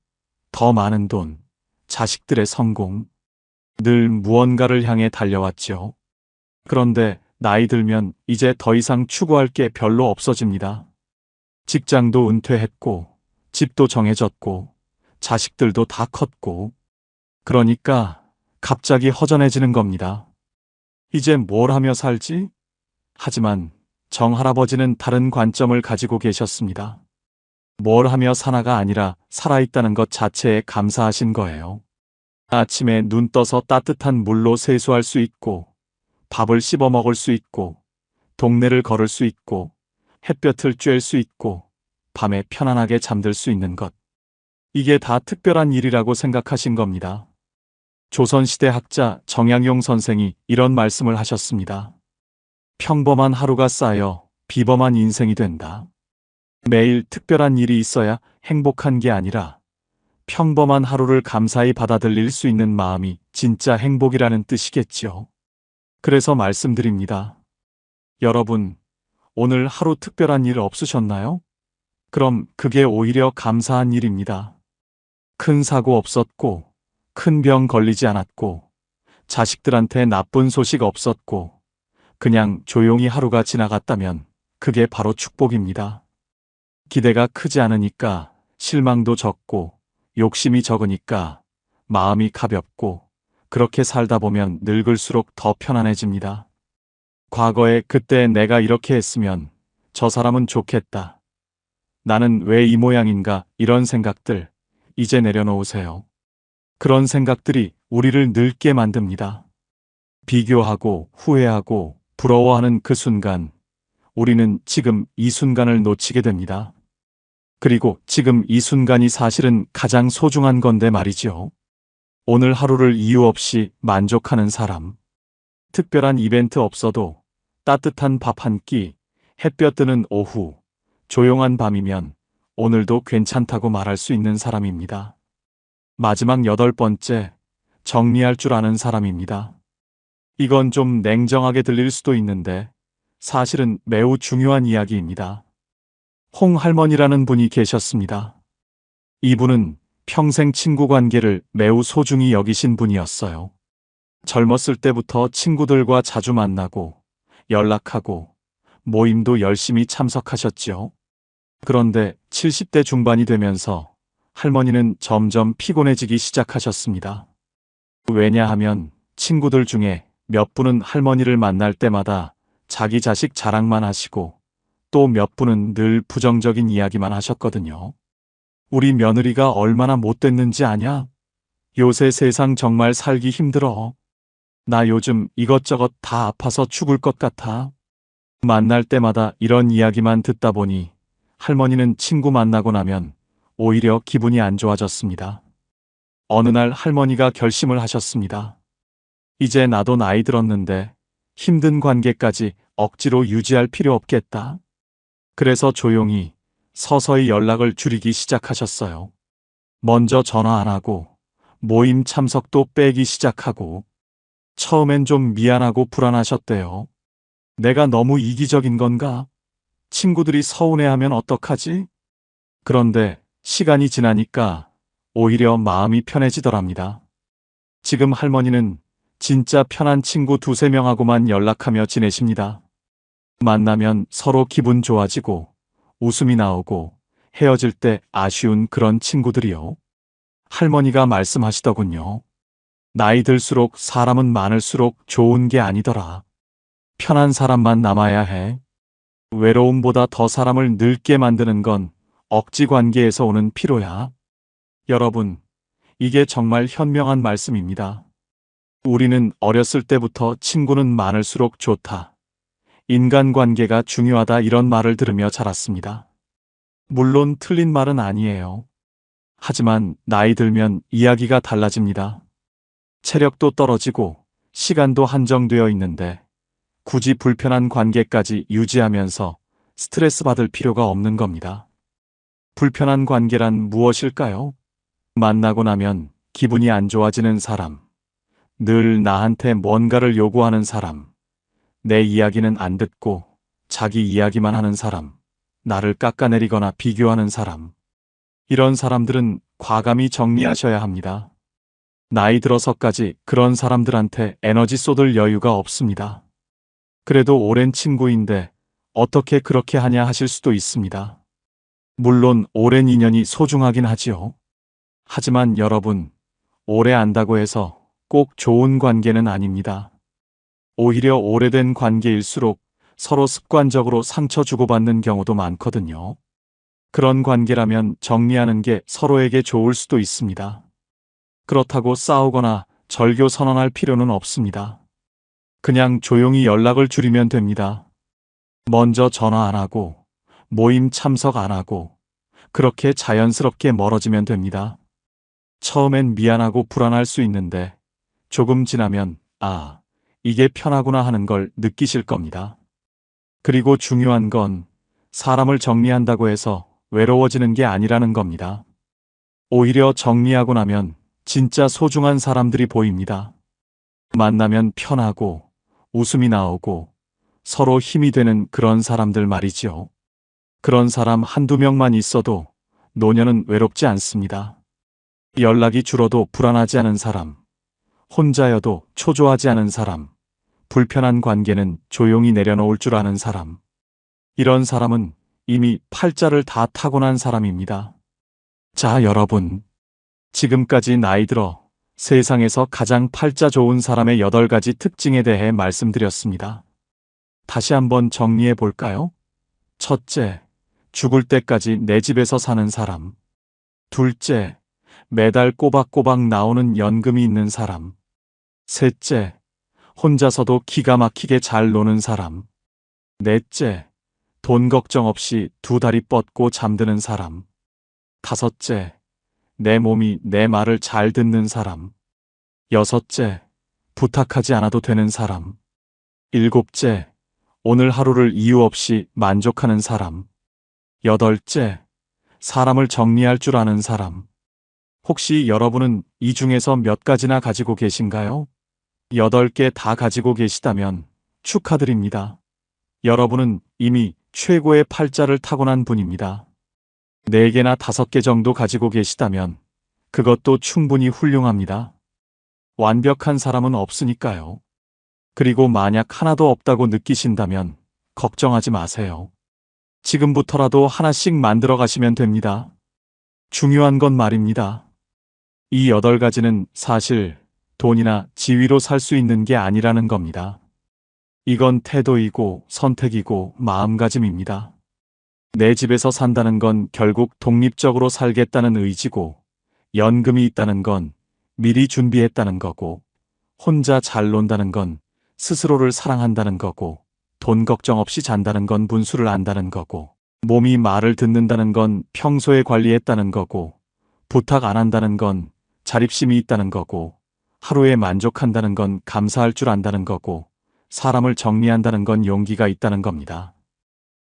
더 많은 돈, 자식들의 성공. 늘 무언가를 향해 달려왔죠. 그런데 나이 들면 이제 더 이상 추구할 게 별로 없어집니다. 직장도 은퇴했고, 집도 정해졌고, 자식들도 다 컸고, 그러니까 갑자기 허전해지는 겁니다. 이제 뭘 하며 살지? 하지만 정할아버지는 다른 관점을 가지고 계셨습니다. 뭘 하며 사나가 아니라 살아있다는 것 자체에 감사하신 거예요. 아침에 눈 떠서 따뜻한 물로 세수할 수 있고, 밥을 씹어 먹을 수 있고, 동네를 걸을 수 있고, 햇볕을 쬐을 수 있고, 밤에 편안하게 잠들 수 있는 것. 이게 다 특별한 일이라고 생각하신 겁니다. 조선시대 학자 정약용 선생이 이런 말씀을 하셨습니다. 평범한 하루가 쌓여 비범한 인생이 된다. 매일 특별한 일이 있어야 행복한 게 아니라 평범한 하루를 감사히 받아들일 수 있는 마음이 진짜 행복이라는 뜻이겠죠. 그래서 말씀드립니다. 여러분, 오늘 하루 특별한 일 없으셨나요? 그럼 그게 오히려 감사한 일입니다. 큰 사고 없었고, 큰 병 걸리지 않았고, 자식들한테 나쁜 소식 없었고, 그냥 조용히 하루가 지나갔다면 그게 바로 축복입니다. 기대가 크지 않으니까 실망도 적고, 욕심이 적으니까 마음이 가볍고, 그렇게 살다 보면 늙을수록 더 편안해집니다. 과거에 그때 내가 이렇게 했으면 저 사람은 좋겠다. 나는 왜 이 모양인가 이런 생각들 이제 내려놓으세요. 그런 생각들이 우리를 늙게 만듭니다. 비교하고 후회하고 부러워하는 그 순간 우리는 지금 이 순간을 놓치게 됩니다. 그리고 지금 이 순간이 사실은 가장 소중한 건데 말이죠. 오늘 하루를 이유 없이 만족하는 사람. 특별한 이벤트 없어도 따뜻한 밥 한 끼, 햇볕 드는 오후, 조용한 밤이면 오늘도 괜찮다고 말할 수 있는 사람입니다. 마지막 8번째, 정리할 줄 아는 사람입니다. 이건 좀 냉정하게 들릴 수도 있는데 사실은 매우 중요한 이야기입니다. 홍 할머니라는 분이 계셨습니다. 이분은 평생 친구 관계를 매우 소중히 여기신 분이었어요. 젊었을 때부터 친구들과 자주 만나고 연락하고 모임도 열심히 참석하셨지요. 그런데 70대 중반이 되면서 할머니는 점점 피곤해지기 시작하셨습니다. 왜냐하면 친구들 중에 몇 분은 할머니를 만날 때마다 자기 자식 자랑만 하시고 또 몇 분은 늘 부정적인 이야기만 하셨거든요. 우리 며느리가 얼마나 못됐는지 아냐? 요새 세상 정말 살기 힘들어. 나 요즘 이것저것 다 아파서 죽을 것 같아. 만날 때마다 이런 이야기만 듣다 보니 할머니는 친구 만나고 나면 오히려 기분이 안 좋아졌습니다. 어느 날 할머니가 결심을 하셨습니다. 이제 나도 나이 들었는데 힘든 관계까지 억지로 유지할 필요 없겠다. 그래서 조용히 서서히 연락을 줄이기 시작하셨어요. 먼저 전화 안 하고 모임 참석도 빼기 시작하고 처음엔 좀 미안하고 불안하셨대요. 내가 너무 이기적인 건가? 친구들이 서운해하면 어떡하지? 그런데 시간이 지나니까 오히려 마음이 편해지더랍니다. 지금 할머니는 진짜 편한 친구 2~3명하고만 연락하며 지내십니다. 만나면 서로 기분 좋아지고 웃음이 나오고 헤어질 때 아쉬운 그런 친구들이요. 할머니가 말씀하시더군요. 나이 들수록 사람은 많을수록 좋은 게 아니더라. 편한 사람만 남아야 해. 외로움보다 더 사람을 늙게 만드는 건 억지 관계에서 오는 피로야. 여러분, 이게 정말 현명한 말씀입니다. 우리는 어렸을 때부터 친구는 많을수록 좋다. 인간관계가 중요하다 이런 말을 들으며 자랐습니다. 물론 틀린 말은 아니에요. 하지만 나이 들면 이야기가 달라집니다. 체력도 떨어지고 시간도 한정되어 있는데 굳이 불편한 관계까지 유지하면서 스트레스 받을 필요가 없는 겁니다. 불편한 관계란 무엇일까요? 만나고 나면 기분이 안 좋아지는 사람, 늘 나한테 뭔가를 요구하는 사람, 내 이야기는 안 듣고 자기 이야기만 하는 사람, 나를 깎아내리거나 비교하는 사람. 이런 사람들은 과감히 정리하셔야 합니다. 나이 들어서까지 그런 사람들한테 에너지 쏟을 여유가 없습니다. 그래도 오랜 친구인데 어떻게 그렇게 하냐 하실 수도 있습니다. 물론 오랜 인연이 소중하긴 하지요. 하지만 여러분, 오래 안다고 해서 꼭 좋은 관계는 아닙니다. 오히려 오래된 관계일수록 서로 습관적으로 상처 주고받는 경우도 많거든요. 그런 관계라면 정리하는 게 서로에게 좋을 수도 있습니다. 그렇다고 싸우거나 절교 선언할 필요는 없습니다. 그냥 조용히 연락을 줄이면 됩니다. 먼저 전화 안 하고, 모임 참석 안 하고, 그렇게 자연스럽게 멀어지면 됩니다. 처음엔 미안하고 불안할 수 있는데, 조금 지나면, 아, 이게 편하구나 하는 걸 느끼실 겁니다. 그리고 중요한 건 사람을 정리한다고 해서 외로워지는 게 아니라는 겁니다. 오히려 정리하고 나면 진짜 소중한 사람들이 보입니다. 만나면 편하고 웃음이 나오고 서로 힘이 되는 그런 사람들 말이죠. 그런 사람 한두 명만 있어도 노년은 외롭지 않습니다. 연락이 줄어도 불안하지 않은 사람, 혼자여도 초조하지 않은 사람, 불편한 관계는 조용히 내려놓을 줄 아는 사람. 이런 사람은 이미 팔자를 다 타고난 사람입니다. 자, 여러분. 지금까지 나이 들어 세상에서 가장 팔자 좋은 사람의 8가지 특징에 대해 말씀드렸습니다. 다시 한번 정리해 볼까요? 첫째, 죽을 때까지 내 집에서 사는 사람. 둘째, 매달 꼬박꼬박 나오는 연금이 있는 사람. 셋째, 혼자서도 기가 막히게 잘 노는 사람. 넷째, 돈 걱정 없이 2다리 뻗고 잠드는 사람. 다섯째, 내 몸이 내 말을 잘 듣는 사람. 여섯째, 부탁하지 않아도 되는 사람. 일곱째, 오늘 하루를 이유 없이 만족하는 사람. 여덟째, 사람을 정리할 줄 아는 사람. 혹시 여러분은 이 중에서 몇 가지나 가지고 계신가요? 8개 다 가지고 계시다면 축하드립니다. 여러분은 이미 최고의 팔자를 타고난 분입니다. 4개나 5개 정도 가지고 계시다면 그것도 충분히 훌륭합니다. 완벽한 사람은 없으니까요. 그리고 만약 하나도 없다고 느끼신다면 걱정하지 마세요. 지금부터라도 하나씩 만들어 가시면 됩니다. 중요한 건 말입니다. 이 8가지는 사실 돈이나 지위로 살 수 있는 게 아니라는 겁니다. 이건 태도이고 선택이고 마음가짐입니다. 내 집에서 산다는 건 결국 독립적으로 살겠다는 의지고, 연금이 있다는 건 미리 준비했다는 거고, 혼자 잘 논다는 건 스스로를 사랑한다는 거고, 돈 걱정 없이 잔다는 건 분수를 안다는 거고, 몸이 말을 듣는다는 건 평소에 관리했다는 거고, 부탁 안 한다는 건 자립심이 있다는 거고, 하루에 만족한다는 건 감사할 줄 안다는 거고, 사람을 정리한다는 건 용기가 있다는 겁니다.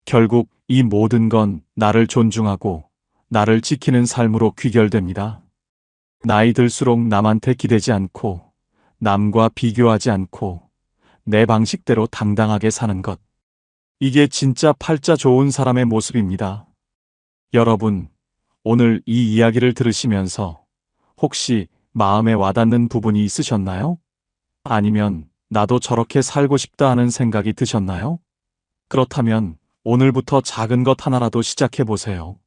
결국 이 모든 건 나를 존중하고 나를 지키는 삶으로 귀결됩니다. 나이 들수록 남한테 기대지 않고 남과 비교하지 않고 내 방식대로 당당하게 사는 것. 이게 진짜 팔자 좋은 사람의 모습입니다. 여러분, 오늘 이 이야기를 들으시면서 혹시 마음에 와닿는 부분이 있으셨나요? 아니면 나도 저렇게 살고 싶다 하는 생각이 드셨나요? 그렇다면 오늘부터 작은 것 하나라도 시작해 보세요.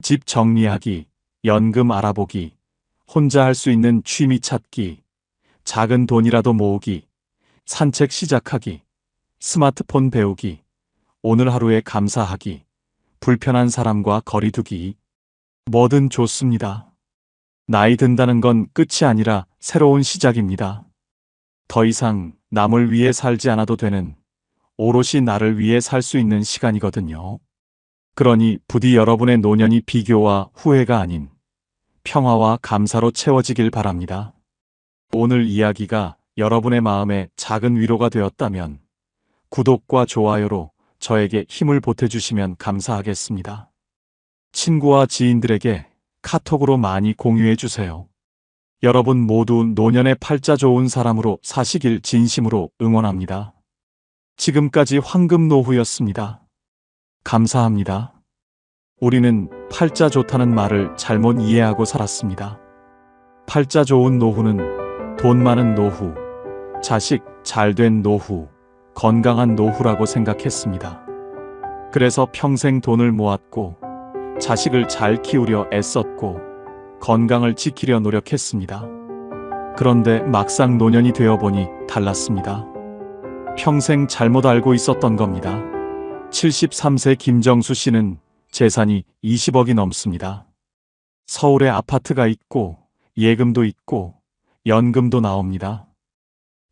집 정리하기, 연금 알아보기, 혼자 할 수 있는 취미 찾기, 작은 돈이라도 모으기, 산책 시작하기, 스마트폰 배우기, 오늘 하루에 감사하기, 불편한 사람과 거리 두기. 뭐든 좋습니다. 나이 든다는 건 끝이 아니라 새로운 시작입니다. 더 이상 남을 위해 살지 않아도 되는, 오롯이 나를 위해 살 수 있는 시간이거든요. 그러니 부디 여러분의 노년이 비교와 후회가 아닌 평화와 감사로 채워지길 바랍니다. 오늘 이야기가 여러분의 마음에 작은 위로가 되었다면 구독과 좋아요로 저에게 힘을 보태주시면 감사하겠습니다. 친구와 지인들에게 카톡으로 많이 공유해 주세요. 여러분 모두 노년의 팔자 좋은 사람으로 사시길 진심으로 응원합니다. 지금까지 황금노후였습니다. 감사합니다. 우리는 팔자 좋다는 말을 잘못 이해하고 살았습니다. 팔자 좋은 노후는 돈 많은 노후, 자식 잘된 노후, 건강한 노후라고 생각했습니다. 그래서 평생 돈을 모았고, 자식을 잘 키우려 애썼고, 건강을 지키려 노력했습니다. 그런데 막상 노년이 되어보니 달랐습니다. 평생 잘못 알고 있었던 겁니다. 73세 김정수 씨는 재산이 20억이 넘습니다. 서울에 아파트가 있고 예금도 있고 연금도 나옵니다.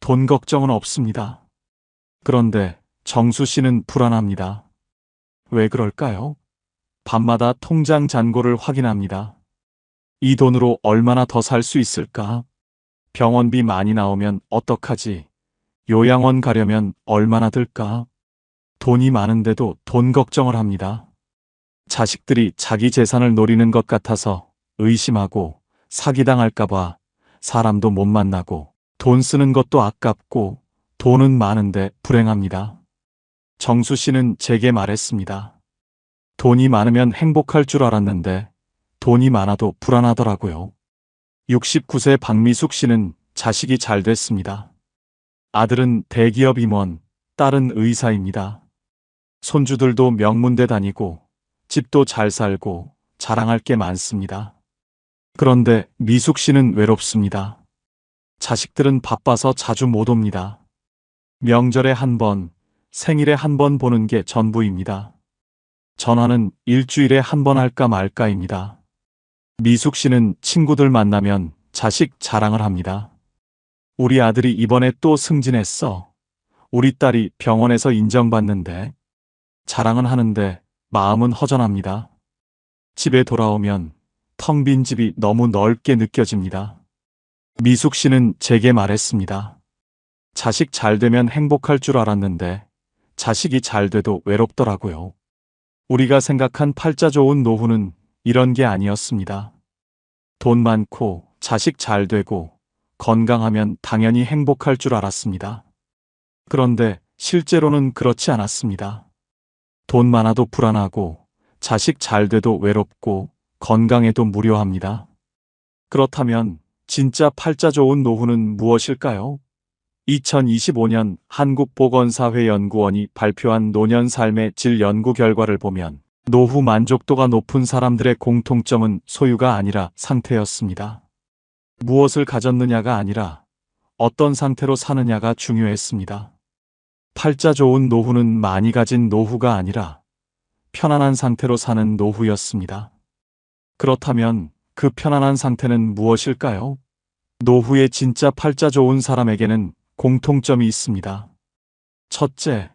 돈 걱정은 없습니다. 그런데 정수 씨는 불안합니다. 왜 그럴까요? 밤마다 통장 잔고를 확인합니다. 이 돈으로 얼마나 더 살 수 있을까? 병원비 많이 나오면 어떡하지? 요양원 가려면 얼마나 들까? 돈이 많은데도 돈 걱정을 합니다. 자식들이 자기 재산을 노리는 것 같아서 의심하고 사기당할까봐 사람도 못 만나고 돈 쓰는 것도 아깝고 돈은 많은데 불행합니다. 정수 씨는 제게 말했습니다. 돈이 많으면 행복할 줄 알았는데 돈이 많아도 불안하더라고요. 69세 박미숙 씨는 자식이 잘 됐습니다. 아들은 대기업 임원, 딸은 의사입니다. 손주들도 명문대 다니고 집도 잘 살고 자랑할 게 많습니다. 그런데 미숙 씨는 외롭습니다. 자식들은 바빠서 자주 못 옵니다. 명절에 한 번, 생일에 한 번 보는 게 전부입니다. 전화는 일주일에 한 번 할까 말까입니다. 미숙 씨는 친구들 만나면 자식 자랑을 합니다. 우리 아들이 이번에 또 승진했어. 우리 딸이 병원에서 인정받는데. 자랑은 하는데 마음은 허전합니다. 집에 돌아오면 텅 빈 집이 너무 넓게 느껴집니다. 미숙 씨는 제게 말했습니다. 자식 잘 되면 행복할 줄 알았는데 자식이 잘 돼도 외롭더라고요. 우리가 생각한 팔자 좋은 노후는 이런 게 아니었습니다. 돈 많고 자식 잘 되고 건강하면 당연히 행복할 줄 알았습니다. 그런데 실제로는 그렇지 않았습니다. 돈 많아도 불안하고 자식 잘 돼도 외롭고 건강해도 무료합니다. 그렇다면 진짜 팔자 좋은 노후는 무엇일까요? 2025년 한국보건사회연구원이 발표한 노년 삶의 질 연구 결과를 보면 노후 만족도가 높은 사람들의 공통점은 소유가 아니라 상태였습니다. 무엇을 가졌느냐가 아니라 어떤 상태로 사느냐가 중요했습니다. 팔자 좋은 노후는 많이 가진 노후가 아니라 편안한 상태로 사는 노후였습니다. 그렇다면 그 편안한 상태는 무엇일까요? 노후에 진짜 팔자 좋은 사람에게는 공통점이 있습니다. 첫째,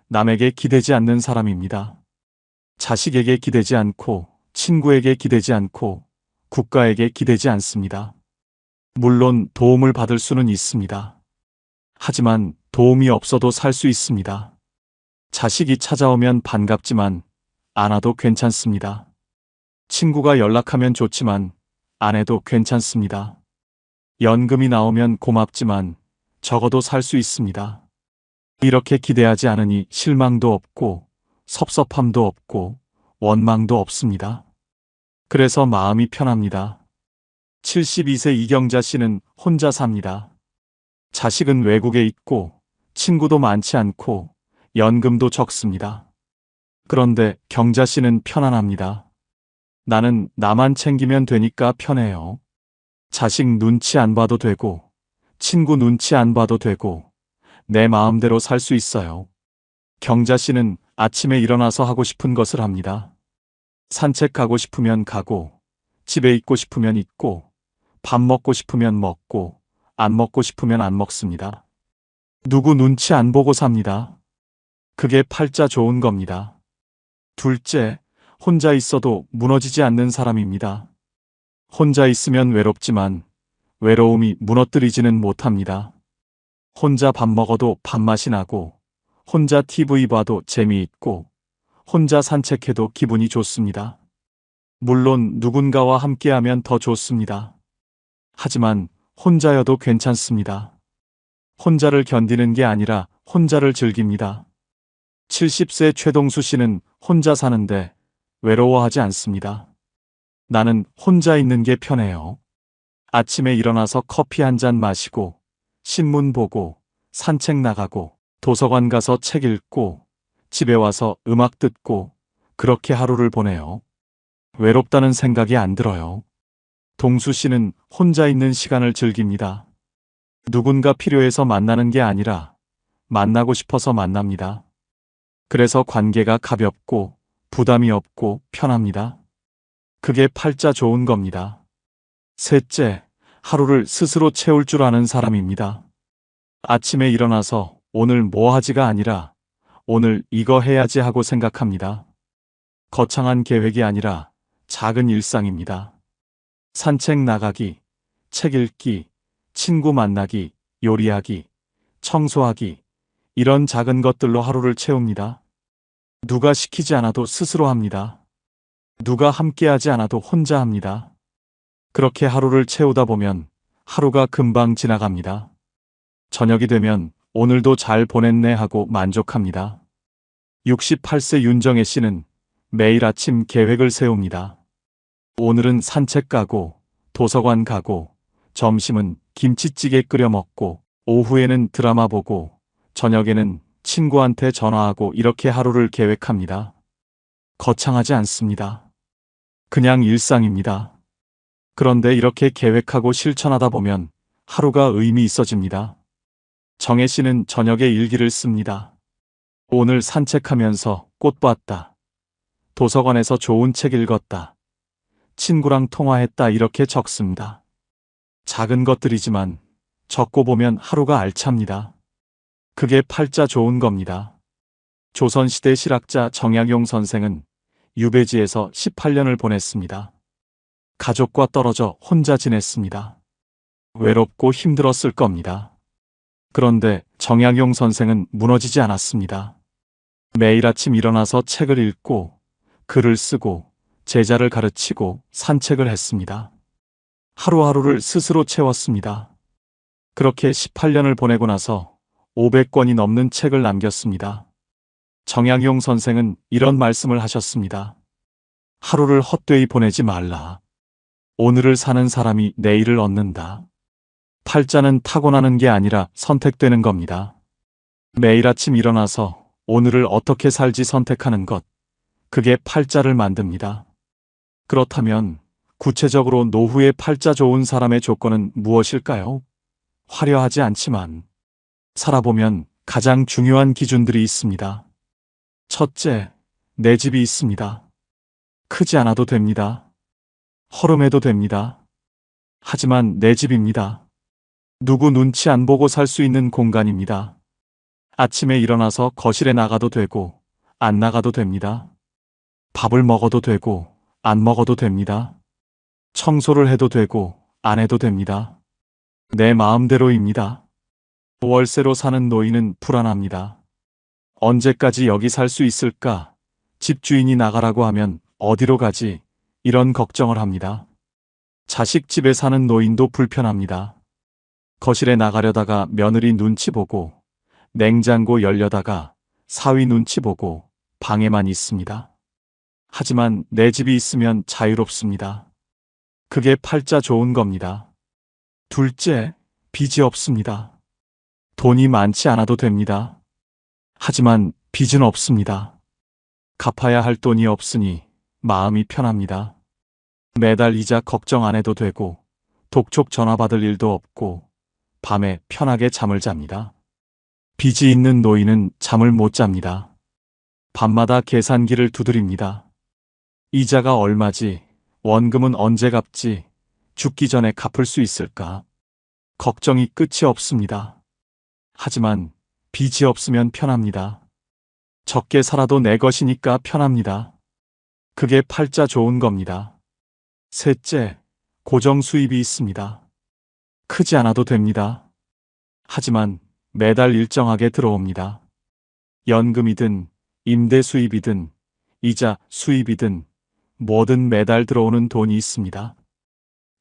남에게 기대지 않는 사람입니다. 자식에게 기대지 않고, 친구에게 기대지 않고, 국가에게 기대지 않습니다. 물론 도움을 받을 수는 있습니다. 하지만 도움이 없어도 살 수 있습니다. 자식이 찾아오면 반갑지만 안 와도 괜찮습니다. 친구가 연락하면 좋지만 안 해도 괜찮습니다. 연금이 나오면 고맙지만 적어도 살 수 있습니다. 이렇게 기대하지 않으니 실망도 없고 섭섭함도 없고 원망도 없습니다. 그래서 마음이 편합니다. 72세 이경자 씨는 혼자 삽니다. 자식은 외국에 있고 친구도 많지 않고 연금도 적습니다. 그런데 경자 씨는 편안합니다. 나는 나만 챙기면 되니까 편해요. 자식 눈치 안 봐도 되고 친구 눈치 안 봐도 되고 내 마음대로 살 수 있어요. 경자 씨는 아침에 일어나서 하고 싶은 것을 합니다. 산책 가고 싶으면 가고 집에 있고 싶으면 있고 밥 먹고 싶으면 먹고 안 먹고 싶으면 안 먹습니다. 누구 눈치 안 보고 삽니다. 그게 팔자 좋은 겁니다. 둘째, 혼자 있어도 무너지지 않는 사람입니다. 혼자 있으면 외롭지만 외로움이 무너뜨리지는 못합니다. 혼자 밥 먹어도 밥맛이 나고 혼자 TV 봐도 재미있고 혼자 산책해도 기분이 좋습니다. 물론 누군가와 함께하면 더 좋습니다. 하지만 혼자여도 괜찮습니다. 혼자를 견디는 게 아니라 혼자를 즐깁니다. 70세 최동수 씨는 혼자 사는데 외로워하지 않습니다. 나는 혼자 있는 게 편해요. 아침에 일어나서 커피 한 잔 마시고 신문 보고 산책 나가고 도서관 가서 책 읽고 집에 와서 음악 듣고 그렇게 하루를 보내요. 외롭다는 생각이 안 들어요. 동수 씨는 혼자 있는 시간을 즐깁니다. 누군가 필요해서 만나는 게 아니라 만나고 싶어서 만납니다. 그래서 관계가 가볍고 부담이 없고 편합니다. 그게 팔자 좋은 겁니다. 셋째, 하루를 스스로 채울 줄 아는 사람입니다. 아침에 일어나서 오늘 뭐 하지가 아니라 오늘 이거 해야지 하고 생각합니다. 거창한 계획이 아니라 작은 일상입니다. 산책 나가기, 책 읽기, 친구 만나기, 요리하기, 청소하기, 이런 작은 것들로 하루를 채웁니다. 누가 시키지 않아도 스스로 합니다. 누가 함께하지 않아도 혼자 합니다. 그렇게 하루를 채우다 보면 하루가 금방 지나갑니다. 저녁이 되면 오늘도 잘 보냈네 하고 만족합니다. 68세 윤정혜 씨는 매일 아침 계획을 세웁니다. 오늘은 산책 가고 도서관 가고 점심은 김치찌개 끓여 먹고 오후에는 드라마 보고 저녁에는 친구한테 전화하고 이렇게 하루를 계획합니다. 거창하지 않습니다. 그냥 일상입니다. 그런데 이렇게 계획하고 실천하다 보면 하루가 의미 있어집니다. 정혜 씨는 저녁에 일기를 씁니다. 오늘 산책하면서 꽃 봤다. 도서관에서 좋은 책 읽었다. 친구랑 통화했다 이렇게 적습니다. 작은 것들이지만 적고 보면 하루가 알찹니다. 그게 팔자 좋은 겁니다. 조선시대 실학자 정약용 선생은 유배지에서 18년을 보냈습니다. 가족과 떨어져 혼자 지냈습니다. 외롭고 힘들었을 겁니다. 그런데 정약용 선생은 무너지지 않았습니다. 매일 아침 일어나서 책을 읽고 글을 쓰고 제자를 가르치고 산책을 했습니다. 하루하루를 스스로 채웠습니다. 그렇게 18년을 보내고 나서 500권이 넘는 책을 남겼습니다. 정약용 선생은 이런 말씀을 하셨습니다. 하루를 헛되이 보내지 말라. 오늘을 사는 사람이 내일을 얻는다. 팔자는 타고나는 게 아니라 선택되는 겁니다. 매일 아침 일어나서 오늘을 어떻게 살지 선택하는 것, 그게 팔자를 만듭니다. 그렇다면 구체적으로 노후에 팔자 좋은 사람의 조건은 무엇일까요? 화려하지 않지만 살아보면 가장 중요한 기준들이 있습니다. 첫째, 내 집이 있습니다. 크지 않아도 됩니다. 허름해도 됩니다. 하지만 내 집입니다. 누구 눈치 안 보고 살 수 있는 공간입니다. 아침에 일어나서 거실에 나가도 되고 안 나가도 됩니다. 밥을 먹어도 되고 안 먹어도 됩니다. 청소를 해도 되고 안 해도 됩니다. 내 마음대로입니다. 월세로 사는 노인은 불안합니다. 언제까지 여기 살 수 있을까? 집주인이 나가라고 하면 어디로 가지? 이런 걱정을 합니다. 자식 집에 사는 노인도 불편합니다. 거실에 나가려다가 며느리 눈치 보고 냉장고 열려다가 사위 눈치 보고 방에만 있습니다. 하지만 내 집이 있으면 자유롭습니다. 그게 팔자 좋은 겁니다. 둘째, 빚이 없습니다. 돈이 많지 않아도 됩니다. 하지만 빚은 없습니다. 갚아야 할 돈이 없으니 마음이 편합니다. 매달 이자 걱정 안 해도 되고 독촉 전화 받을 일도 없고 밤에 편하게 잠을 잡니다. 빚이 있는 노인은 잠을 못 잡니다. 밤마다 계산기를 두드립니다. 이자가 얼마지? 원금은 언제 갚지? 죽기 전에 갚을 수 있을까? 걱정이 끝이 없습니다. 하지만 빚이 없으면 편합니다. 적게 살아도 내 것이니까 편합니다. 그게 팔자 좋은 겁니다. 셋째, 고정 수입이 있습니다. 크지 않아도 됩니다. 하지만 매달 일정하게 들어옵니다. 연금이든 임대 수입이든 이자 수입이든 뭐든 매달 들어오는 돈이 있습니다.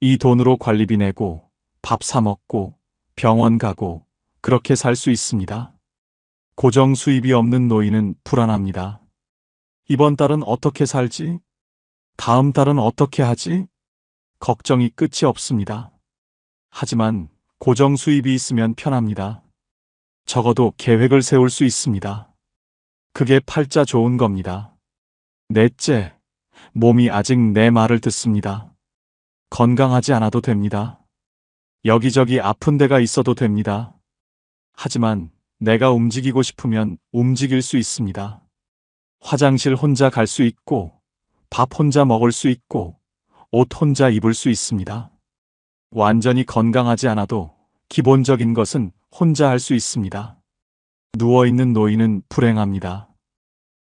이 돈으로 관리비 내고 밥 사 먹고 병원 가고 그렇게 살 수 있습니다. 고정 수입이 없는 노인은 불안합니다. 이번 달은 어떻게 살지? 다음 달은 어떻게 하지? 걱정이 끝이 없습니다. 하지만 고정 수입이 있으면 편합니다. 적어도 계획을 세울 수 있습니다. 그게 팔자 좋은 겁니다. 넷째, 몸이 아직 내 말을 듣습니다. 건강하지 않아도 됩니다. 여기저기 아픈 데가 있어도 됩니다. 하지만 내가 움직이고 싶으면 움직일 수 있습니다. 화장실 혼자 갈 수 있고, 밥 혼자 먹을 수 있고, 옷 혼자 입을 수 있습니다. 완전히 건강하지 않아도 기본적인 것은 혼자 할 수 있습니다. 누워있는 노인은 불행합니다.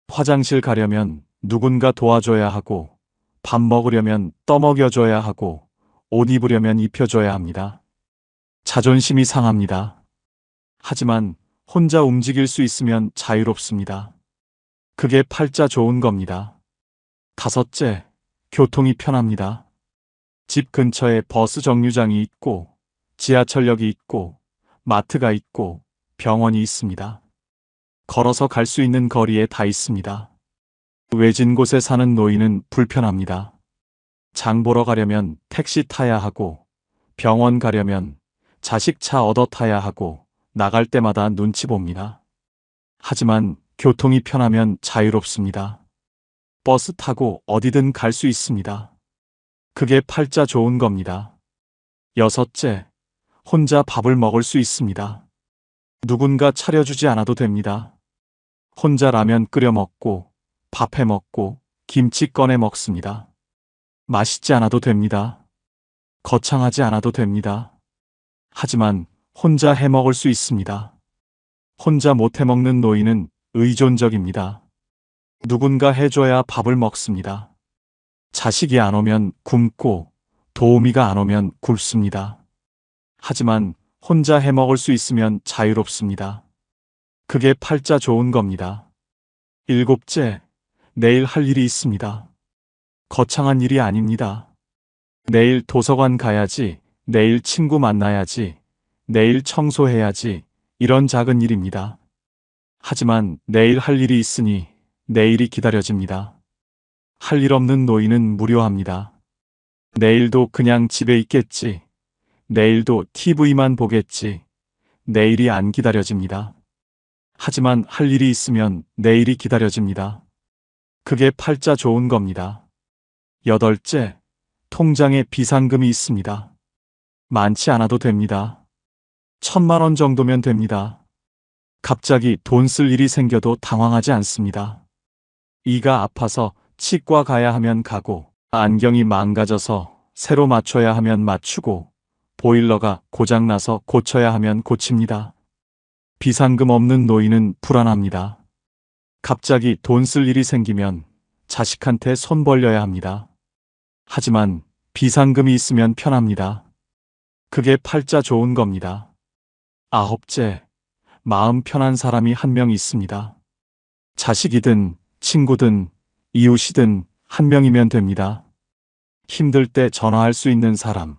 화장실 가려면 누군가 도와줘야 하고, 밥 먹으려면 떠먹여줘야 하고, 옷 입으려면 입혀줘야 합니다. 자존심이 상합니다. 하지만 혼자 움직일 수 있으면 자유롭습니다. 그게 팔자 좋은 겁니다. 다섯째, 교통이 편합니다. 집 근처에 버스 정류장이 있고, 지하철역이 있고, 마트가 있고, 병원이 있습니다. 걸어서 갈 수 있는 거리에 다 있습니다. 외진 곳에 사는 노인은 불편합니다. 장 보러 가려면 택시 타야 하고, 병원 가려면 자식 차 얻어 타야 하고, 나갈 때마다 눈치 봅니다. 하지만 교통이 편하면 자유롭습니다. 버스 타고 어디든 갈 수 있습니다. 그게 팔자 좋은 겁니다. 여섯째, 혼자 밥을 먹을 수 있습니다. 누군가 차려주지 않아도 됩니다. 혼자 라면 끓여 먹고, 밥 해 먹고, 김치 꺼내 먹습니다. 맛있지 않아도 됩니다. 거창하지 않아도 됩니다. 하지만 혼자 해 먹을 수 있습니다. 혼자 못 해 먹는 노인은 의존적입니다. 누군가 해줘야 밥을 먹습니다. 자식이 안 오면 굶고 도우미가 안 오면 굶습니다. 하지만 혼자 해 먹을 수 있으면 자유롭습니다. 그게 팔자 좋은 겁니다. 일곱째, 내일 할 일이 있습니다. 거창한 일이 아닙니다. 내일 도서관 가야지, 내일 친구 만나야지, 내일 청소해야지, 이런 작은 일입니다. 하지만 내일 할 일이 있으니 내일이 기다려집니다. 할 일 없는 노인은 무료합니다. 내일도 그냥 집에 있겠지. 내일도 TV만 보겠지. 내일이 안 기다려집니다. 하지만 할 일이 있으면 내일이 기다려집니다. 그게 팔자 좋은 겁니다. 여덟째, 통장에 비상금이 있습니다. 많지 않아도 됩니다. 1,000만 원 정도면 됩니다. 갑자기 돈 쓸 일이 생겨도 당황하지 않습니다. 이가 아파서 치과 가야 하면 가고, 안경이 망가져서 새로 맞춰야 하면 맞추고, 보일러가 고장나서 고쳐야 하면 고칩니다. 비상금 없는 노인은 불안합니다. 갑자기 돈 쓸 일이 생기면 자식한테 손 벌려야 합니다. 하지만 비상금이 있으면 편합니다. 그게 팔자 좋은 겁니다. 아홉째, 마음 편한 사람이 한 명 있습니다. 자식이든 친구든 이웃이든 한 명이면 됩니다. 힘들 때 전화할 수 있는 사람,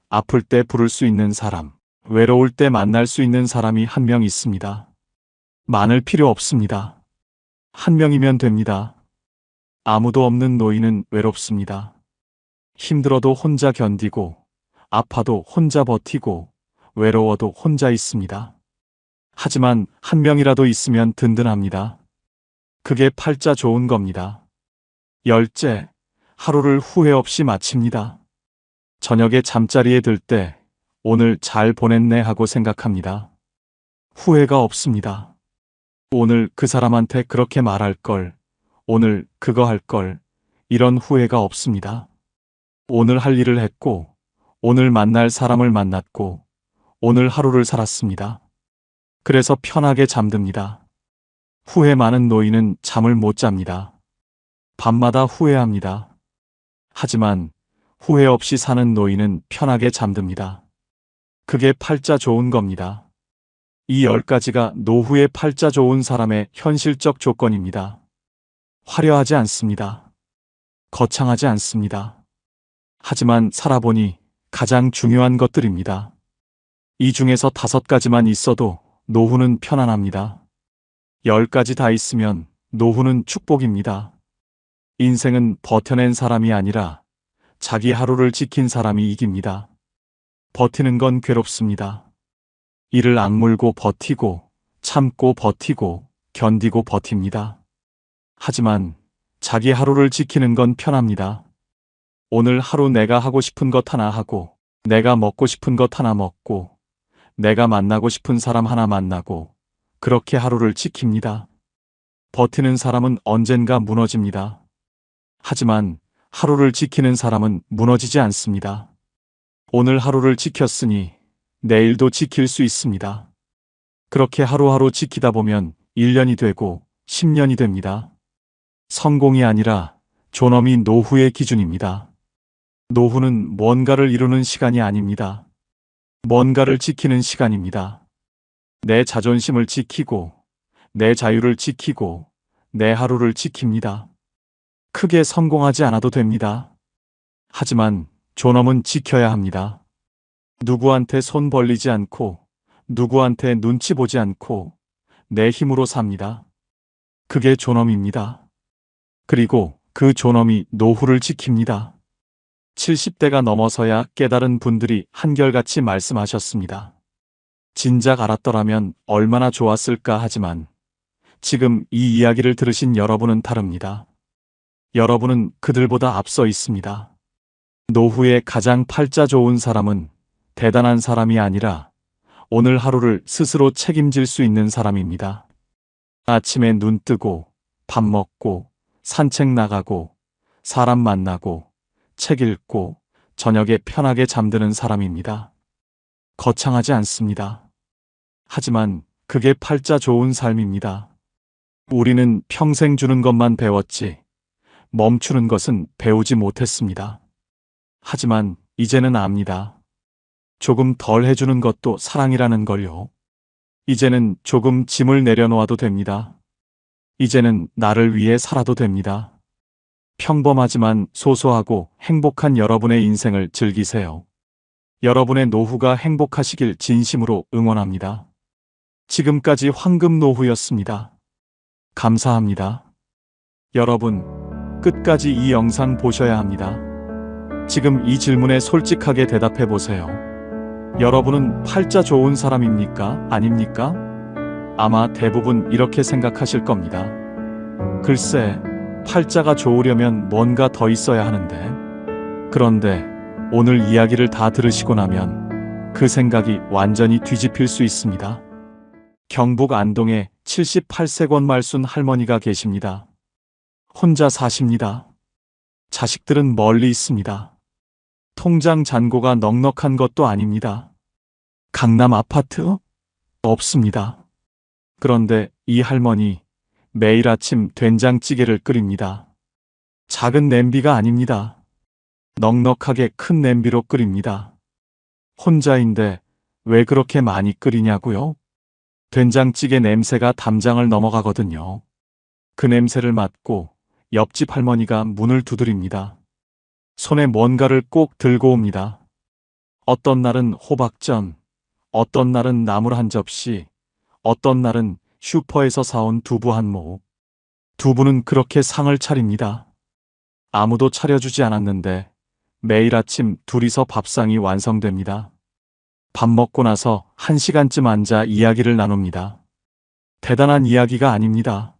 아플 때 부를 수 있는 사람, 외로울 때 만날 수 있는 사람이 한 명 있습니다. 많을 필요 없습니다. 한 명이면 됩니다. 아무도 없는 노인은 외롭습니다. 힘들어도 혼자 견디고, 아파도 혼자 버티고, 외로워도 혼자 있습니다. 하지만 한 명이라도 있으면 든든합니다. 그게 팔자 좋은 겁니다. 열째, 하루를 후회 없이 마칩니다. 저녁에 잠자리에 들 때 오늘 잘 보냈네 하고 생각합니다. 후회가 없습니다. 오늘 그 사람한테 그렇게 말할 걸, 오늘 그거 할 걸, 이런 후회가 없습니다. 오늘 할 일을 했고, 오늘 만날 사람을 만났고, 오늘 하루를 살았습니다. 그래서 편하게 잠듭니다. 후회 많은 노인은 잠을 못 잡니다. 밤마다 후회합니다. 하지만 후회 없이 사는 노인은 편하게 잠듭니다. 그게 팔자 좋은 겁니다. 이 10가지가 노후에 팔자 좋은 사람의 현실적 조건입니다. 화려하지 않습니다. 거창하지 않습니다. 하지만 살아보니 가장 중요한 것들입니다. 이 중에서 5가지만 있어도 노후는 편안합니다. 10가지 다 있으면 노후는 축복입니다. 인생은 버텨낸 사람이 아니라 자기 하루를 지킨 사람이 이깁니다. 버티는 건 괴롭습니다. 이를 악물고 버티고, 참고 버티고, 견디고 버팁니다. 하지만 자기 하루를 지키는 건 편합니다. 오늘 하루 내가 하고 싶은 것 하나 하고, 내가 먹고 싶은 것 하나 먹고, 내가 만나고 싶은 사람 하나 만나고, 그렇게 하루를 지킵니다. 버티는 사람은 언젠가 무너집니다. 하지만 하루를 지키는 사람은 무너지지 않습니다. 오늘 하루를 지켰으니 내일도 지킬 수 있습니다. 그렇게 하루하루 지키다 보면 1년이 되고 10년이 됩니다. 성공이 아니라 존엄이 노후의 기준입니다. 노후는 뭔가를 이루는 시간이 아닙니다. 뭔가를 지키는 시간입니다. 내 자존심을 지키고, 내 자유를 지키고, 내 하루를 지킵니다. 크게 성공하지 않아도 됩니다. 하지만 존엄은 지켜야 합니다. 누구한테 손 벌리지 않고, 누구한테 눈치 보지 않고, 내 힘으로 삽니다. 그게 존엄입니다. 그리고 그 존엄이 노후를 지킵니다. 70대가 넘어서야 깨달은 분들이 한결같이 말씀하셨습니다. 진작 알았더라면 얼마나 좋았을까 하지만 지금 이 이야기를 들으신 여러분은 다릅니다. 여러분은 그들보다 앞서 있습니다. 노후에 가장 팔자 좋은 사람은 대단한 사람이 아니라 오늘 하루를 스스로 책임질 수 있는 사람입니다. 아침에 눈 뜨고 밥 먹고 산책 나가고 사람 만나고 책 읽고 저녁에 편하게 잠드는 사람입니다. 거창하지 않습니다. 하지만 그게 팔자 좋은 삶입니다. 우리는 평생 주는 것만 배웠지 멈추는 것은 배우지 못했습니다. 하지만 이제는 압니다. 조금 덜 해주는 것도 사랑이라는 걸요. 이제는 조금 짐을 내려놓아도 됩니다. 이제는 나를 위해 살아도 됩니다. 평범하지만 소소하고 행복한 여러분의 인생을 즐기세요. 여러분의 노후가 행복하시길 진심으로 응원합니다. 지금까지 황금 노후였습니다. 감사합니다. 여러분, 끝까지 이 영상 보셔야 합니다. 지금 이 질문에 솔직하게 대답해 보세요. 여러분은 팔자 좋은 사람입니까? 아닙니까? 아마 대부분 이렇게 생각하실 겁니다. 글쎄, 팔자가 좋으려면 뭔가 더 있어야 하는데. 그런데 오늘 이야기를 다 들으시고 나면 그 생각이 완전히 뒤집힐 수 있습니다. 경북 안동에 78세 권말순 할머니가 계십니다. 혼자 사십니다. 자식들은 멀리 있습니다. 통장 잔고가 넉넉한 것도 아닙니다. 강남 아파트? 없습니다. 그런데 이 할머니 매일 아침 된장찌개를 끓입니다. 작은 냄비가 아닙니다. 넉넉하게 큰 냄비로 끓입니다. 혼자인데 왜 그렇게 많이 끓이냐고요? 된장찌개 냄새가 담장을 넘어가거든요. 그 냄새를 맡고 옆집 할머니가 문을 두드립니다. 손에 뭔가를 꼭 들고 옵니다. 어떤 날은 호박전, 어떤 날은 나물 한 접시, 어떤 날은 슈퍼에서 사온 두부 한 모. 두부는 그렇게 상을 차립니다. 아무도 차려주지 않았는데 매일 아침 둘이서 밥상이 완성됩니다. 밥 먹고 나서 1시간쯤 앉아 이야기를 나눕니다. 대단한 이야기가 아닙니다.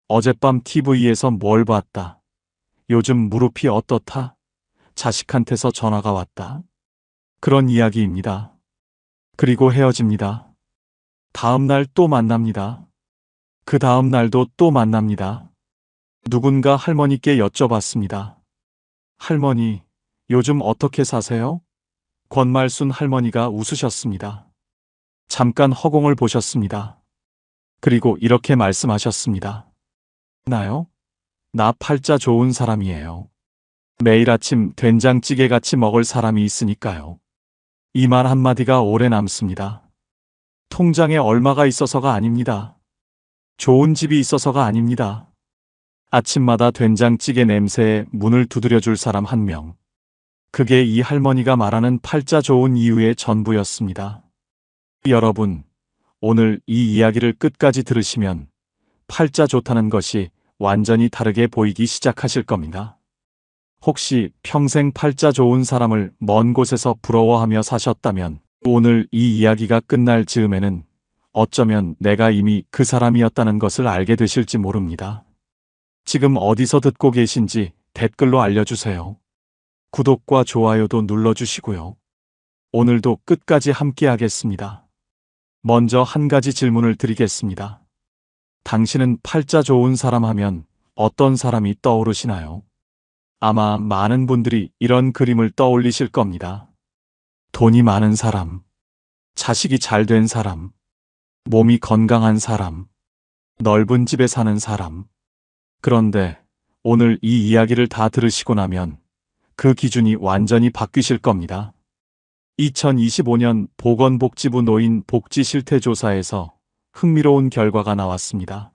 어젯밤 TV에서 뭘 봤다. 요즘 무릎이 어떻다? 자식한테서 전화가 왔다. 그런 이야기입니다. 그리고 헤어집니다. 다음 날 또 만납니다. 그 다음 날도 또 만납니다. 누군가 할머니께 여쭤봤습니다. 할머니, 요즘 어떻게 사세요? 권말순 할머니가 웃으셨습니다. 잠깐 허공을 보셨습니다. 그리고 이렇게 말씀하셨습니다. 나요? 나 팔자 좋은 사람이에요. 매일 아침 된장찌개 같이 먹을 사람이 있으니까요. 이 말 한마디가 오래 남습니다. 통장에 얼마가 있어서가 아닙니다. 좋은 집이 있어서가 아닙니다. 아침마다 된장찌개 냄새에 문을 두드려줄 사람 한 명. 그게 이 할머니가 말하는 팔자 좋은 이유의 전부였습니다. 여러분, 오늘 이 이야기를 끝까지 들으시면 팔자 좋다는 것이 완전히 다르게 보이기 시작하실 겁니다. 혹시 평생 팔자 좋은 사람을 먼 곳에서 부러워하며 사셨다면 오늘 이 이야기가 끝날 즈음에는 어쩌면 내가 이미 그 사람이었다는 것을 알게 되실지 모릅니다. 지금 어디서 듣고 계신지 댓글로 알려주세요. 구독과 좋아요도 눌러주시고요. 오늘도 끝까지 함께 하겠습니다. 먼저 한 가지 질문을 드리겠습니다. 당신은 팔자 좋은 사람 하면 어떤 사람이 떠오르시나요? 아마 많은 분들이 이런 그림을 떠올리실 겁니다. 돈이 많은 사람, 자식이 잘 된 사람, 몸이 건강한 사람, 넓은 집에 사는 사람. 그런데 오늘 이 이야기를 다 들으시고 나면 그 기준이 완전히 바뀌실 겁니다. 2025년 보건복지부 노인 복지 실태 조사에서 흥미로운 결과가 나왔습니다.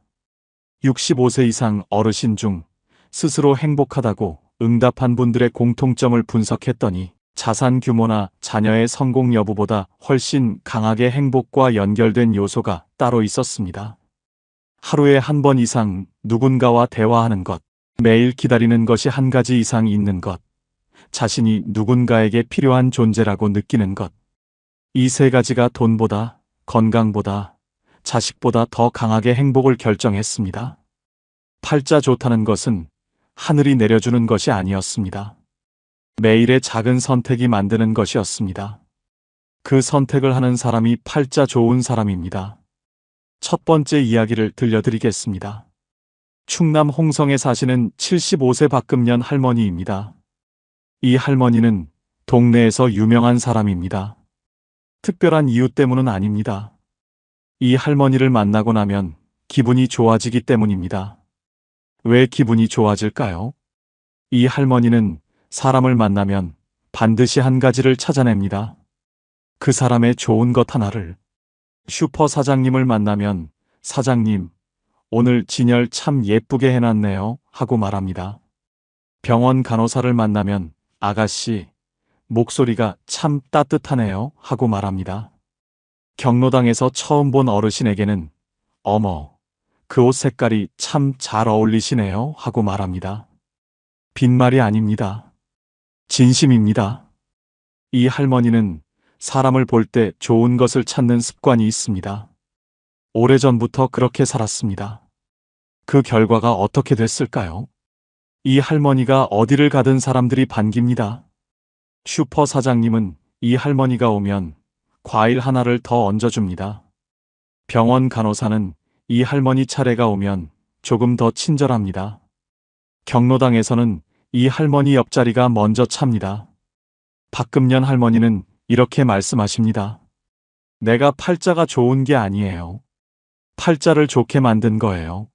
65세 이상 어르신 중 스스로 행복하다고 응답한 분들의 공통점을 분석했더니 자산 규모나 자녀의 성공 여부보다 훨씬 강하게 행복과 연결된 요소가 따로 있었습니다. 하루에 한 번 이상 누군가와 대화하는 것, 매일 기다리는 것이 한 가지 이상 있는 것, 자신이 누군가에게 필요한 존재라고 느끼는 것. 이 세 가지가 돈보다, 건강보다, 자식보다 더 강하게 행복을 결정했습니다. 팔자 좋다는 것은 하늘이 내려주는 것이 아니었습니다. 매일의 작은 선택이 만드는 것이었습니다. 그 선택을 하는 사람이 팔자 좋은 사람입니다. 첫 번째 이야기를 들려드리겠습니다. 충남 홍성에 사시는 75세 박금년 할머니입니다. 이 할머니는 동네에서 유명한 사람입니다. 특별한 이유 때문은 아닙니다. 이 할머니를 만나고 나면 기분이 좋아지기 때문입니다. 왜 기분이 좋아질까요? 이 할머니는 사람을 만나면 반드시 한 가지를 찾아냅니다. 그 사람의 좋은 것 하나를. 슈퍼 사장님을 만나면 사장님, 오늘 진열 참 예쁘게 해놨네요 하고 말합니다. 병원 간호사를 만나면 아가씨, 목소리가 참 따뜻하네요 하고 말합니다. 경로당에서 처음 본 어르신에게는 어머, 그 옷 색깔이 참 잘 어울리시네요 하고 말합니다. 빈말이 아닙니다. 진심입니다. 이 할머니는 사람을 볼 때 좋은 것을 찾는 습관이 있습니다. 오래전부터 그렇게 살았습니다. 그 결과가 어떻게 됐을까요? 이 할머니가 어디를 가든 사람들이 반깁니다. 슈퍼 사장님은 이 할머니가 오면 과일 하나를 더 얹어줍니다. 병원 간호사는 이 할머니 차례가 오면 조금 더 친절합니다. 경로당에서는 이 할머니 옆자리가 먼저 찹니다. 박금년 할머니는 이렇게 말씀하십니다. 내가 팔자가 좋은 게 아니에요. 팔자를 좋게 만든 거예요.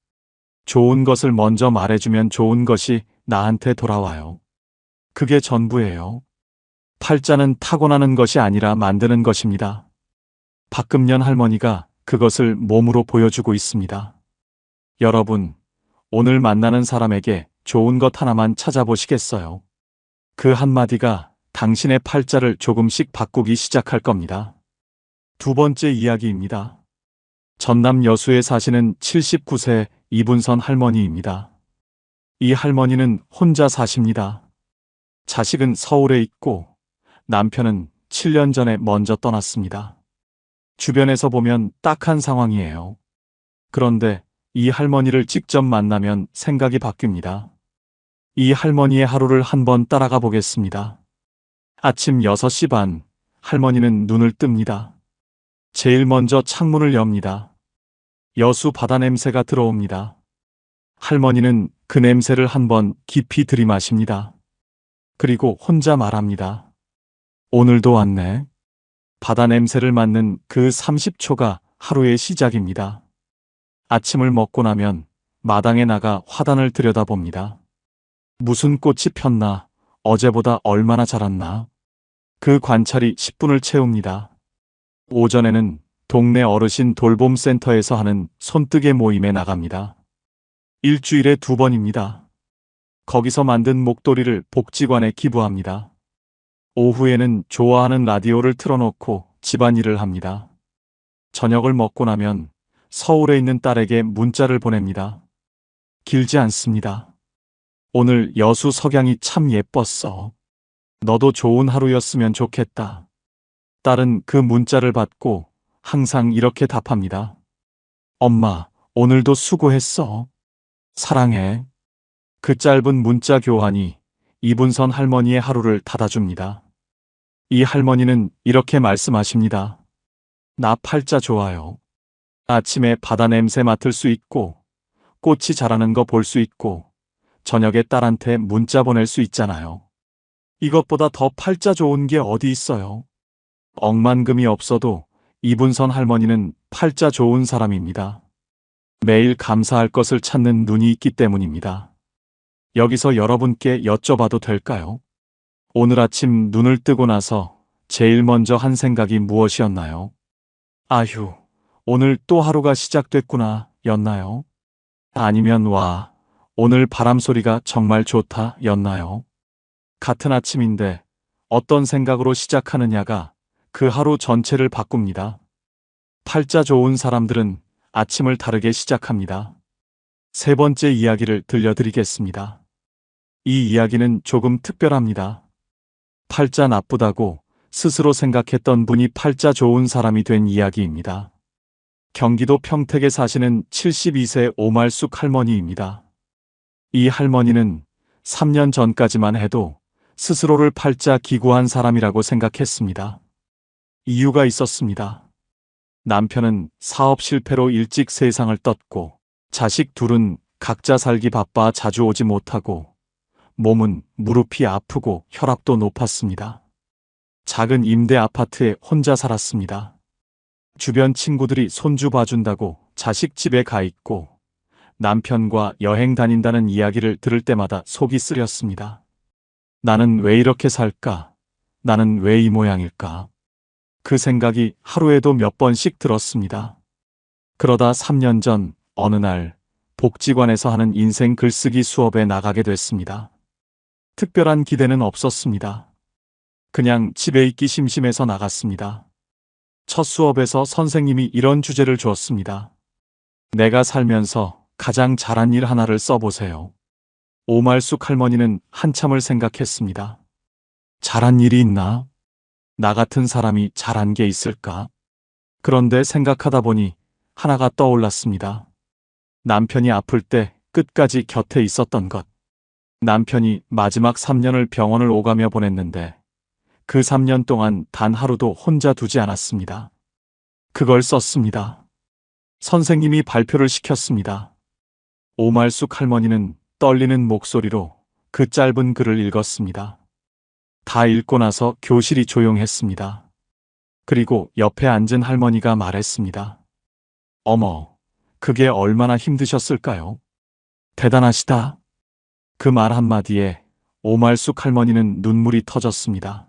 좋은 것을 먼저 말해주면 좋은 것이 나한테 돌아와요. 그게 전부예요. 팔자는 타고나는 것이 아니라 만드는 것입니다. 박금년 할머니가 그것을 몸으로 보여주고 있습니다. 여러분, 오늘 만나는 사람에게 좋은 것 하나만 찾아보시겠어요? 그 한마디가 당신의 팔자를 조금씩 바꾸기 시작할 겁니다. 두 번째 이야기입니다. 전남 여수에 사시는 79세 이분선 할머니입니다. 이 할머니는 혼자 사십니다. 자식은 서울에 있고 남편은 7년 전에 먼저 떠났습니다. 주변에서 보면 딱한 상황이에요. 그런데 이 할머니를 직접 만나면 생각이 바뀝니다. 이 할머니의 하루를 한번 따라가 보겠습니다. 아침 6시 반, 할머니는 눈을 뜹니다. 제일 먼저 창문을 엽니다. 여수 바다 냄새가 들어옵니다. 할머니는 그 냄새를 한번 깊이 들이마십니다. 그리고 혼자 말합니다. 오늘도 왔네. 바다 냄새를 맡는 그 30초가 하루의 시작입니다. 아침을 먹고 나면 마당에 나가 화단을 들여다봅니다. 무슨 꽃이 폈나, 어제보다 얼마나 자랐나. 그 관찰이 10분을 채웁니다. 오전에는 동네 어르신 돌봄 센터에서 하는 손뜨개 모임에 나갑니다. 일주일에 2번입니다. 거기서 만든 목도리를 복지관에 기부합니다. 오후에는 좋아하는 라디오를 틀어놓고 집안일을 합니다. 저녁을 먹고 나면 서울에 있는 딸에게 문자를 보냅니다. 길지 않습니다. 오늘 여수 석양이 참 예뻤어. 너도 좋은 하루였으면 좋겠다. 딸은 그 문자를 받고 항상 이렇게 답합니다. 엄마, 오늘도 수고했어. 사랑해. 그 짧은 문자 교환이 이분선 할머니의 하루를 닫아줍니다. 이 할머니는 이렇게 말씀하십니다. 나 팔자 좋아요. 아침에 바다 냄새 맡을 수 있고, 꽃이 자라는 거 볼 수 있고, 저녁에 딸한테 문자 보낼 수 있잖아요. 이것보다 더 팔자 좋은 게 어디 있어요? 억만금이 없어도 이분선 할머니는 팔자 좋은 사람입니다. 매일 감사할 것을 찾는 눈이 있기 때문입니다. 여기서 여러분께 여쭤봐도 될까요? 오늘 아침 눈을 뜨고 나서 제일 먼저 한 생각이 무엇이었나요? 아휴, 오늘 또 하루가 시작됐구나 였나요? 아니면 와, 오늘 바람 소리가 정말 좋다 였나요? 같은 아침인데 어떤 생각으로 시작하느냐가 그 하루 전체를 바꿉니다. 팔자 좋은 사람들은 아침을 다르게 시작합니다. 세 번째 이야기를 들려드리겠습니다. 이 이야기는 조금 특별합니다. 팔자 나쁘다고 스스로 생각했던 분이 팔자 좋은 사람이 된 이야기입니다. 경기도 평택에 사시는 72세 오말숙 할머니입니다. 이 할머니는 3년 전까지만 해도 스스로를 팔자 기구한 사람이라고 생각했습니다. 이유가 있었습니다. 남편은 사업 실패로 일찍 세상을 떴고, 자식 둘은 각자 살기 바빠 자주 오지 못하고, 몸은 무릎이 아프고 혈압도 높았습니다. 작은 임대 아파트에 혼자 살았습니다. 주변 친구들이 손주 봐준다고 자식 집에 가 있고, 남편과 여행 다닌다는 이야기를 들을 때마다 속이 쓰렸습니다. 나는 왜 이렇게 살까? 나는 왜 이 모양일까? 그 생각이 하루에도 몇 번씩 들었습니다. 그러다 3년 전 어느 날 복지관에서 하는 인생 글쓰기 수업에 나가게 됐습니다. 특별한 기대는 없었습니다. 그냥 집에 있기 심심해서 나갔습니다. 첫 수업에서 선생님이 이런 주제를 주었습니다. 내가 살면서 가장 잘한 일 하나를 써보세요. 오말숙 할머니는 한참을 생각했습니다. 잘한 일이 있나? 나 같은 사람이 잘한 게 있을까? 그런데 생각하다 보니 하나가 떠올랐습니다. 남편이 아플 때 끝까지 곁에 있었던 것. 남편이 마지막 3년을 병원을 오가며 보냈는데 그 3년 동안 단 하루도 혼자 두지 않았습니다. 그걸 썼습니다. 선생님이 발표를 시켰습니다. 오말숙 할머니는 떨리는 목소리로 그 짧은 글을 읽었습니다. 다 읽고 나서 교실이 조용했습니다. 그리고 옆에 앉은 할머니가 말했습니다. 어머, 그게 얼마나 힘드셨을까요? 대단하시다. 그 말 한마디에 오말숙 할머니는 눈물이 터졌습니다.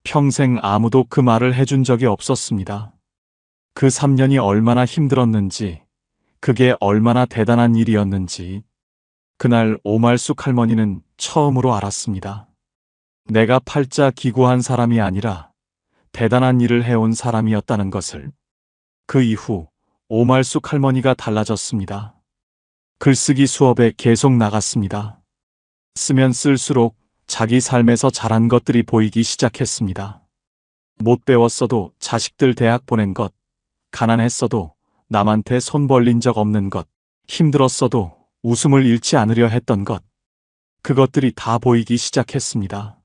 평생 아무도 그 말을 해준 적이 없었습니다. 그 3년이 얼마나 힘들었는지, 그게 얼마나 대단한 일이었는지, 그날 오말숙 할머니는 처음으로 알았습니다. 내가 팔자 기구한 사람이 아니라 대단한 일을 해온 사람이었다는 것을. 그 이후 오말숙 할머니가 달라졌습니다. 글쓰기 수업에 계속 나갔습니다. 쓰면 쓸수록 자기 삶에서 잘한 것들이 보이기 시작했습니다. 못 배웠어도 자식들 대학 보낸 것, 가난했어도 남한테 손 벌린 적 없는 것, 힘들었어도 웃음을 잃지 않으려 했던 것, 그것들이 다 보이기 시작했습니다.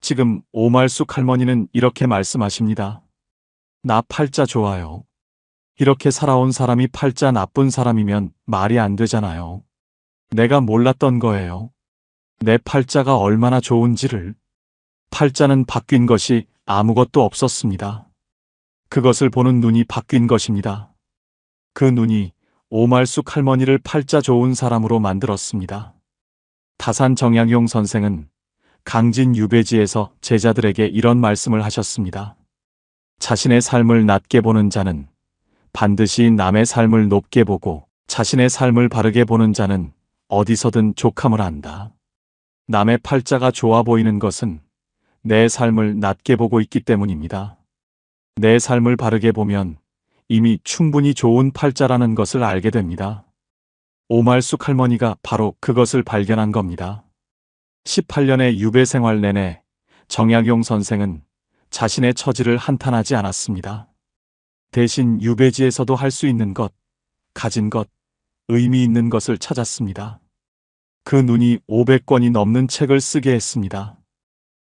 지금 오말숙 할머니는 이렇게 말씀하십니다. 나 팔자 좋아요. 이렇게 살아온 사람이 팔자 나쁜 사람이면 말이 안 되잖아요. 내가 몰랐던 거예요. 내 팔자가 얼마나 좋은지를. 팔자는 바뀐 것이 아무것도 없었습니다. 그것을 보는 눈이 바뀐 것입니다. 그 눈이 오말숙 할머니를 팔자 좋은 사람으로 만들었습니다. 다산 정약용 선생은 강진 유배지에서 제자들에게 이런 말씀을 하셨습니다. 자신의 삶을 낮게 보는 자는 반드시 남의 삶을 높게 보고 자신의 삶을 바르게 보는 자는 어디서든 족함을 안다. 남의 팔자가 좋아 보이는 것은 내 삶을 낮게 보고 있기 때문입니다. 내 삶을 바르게 보면 이미 충분히 좋은 팔자라는 것을 알게 됩니다. 오말숙 할머니가 바로 그것을 발견한 겁니다. 18년의 유배 생활 내내 정약용 선생은 자신의 처지를 한탄하지 않았습니다. 대신 유배지에서도 할 수 있는 것, 가진 것, 의미 있는 것을 찾았습니다. 그 눈이 500권이 넘는 책을 쓰게 했습니다.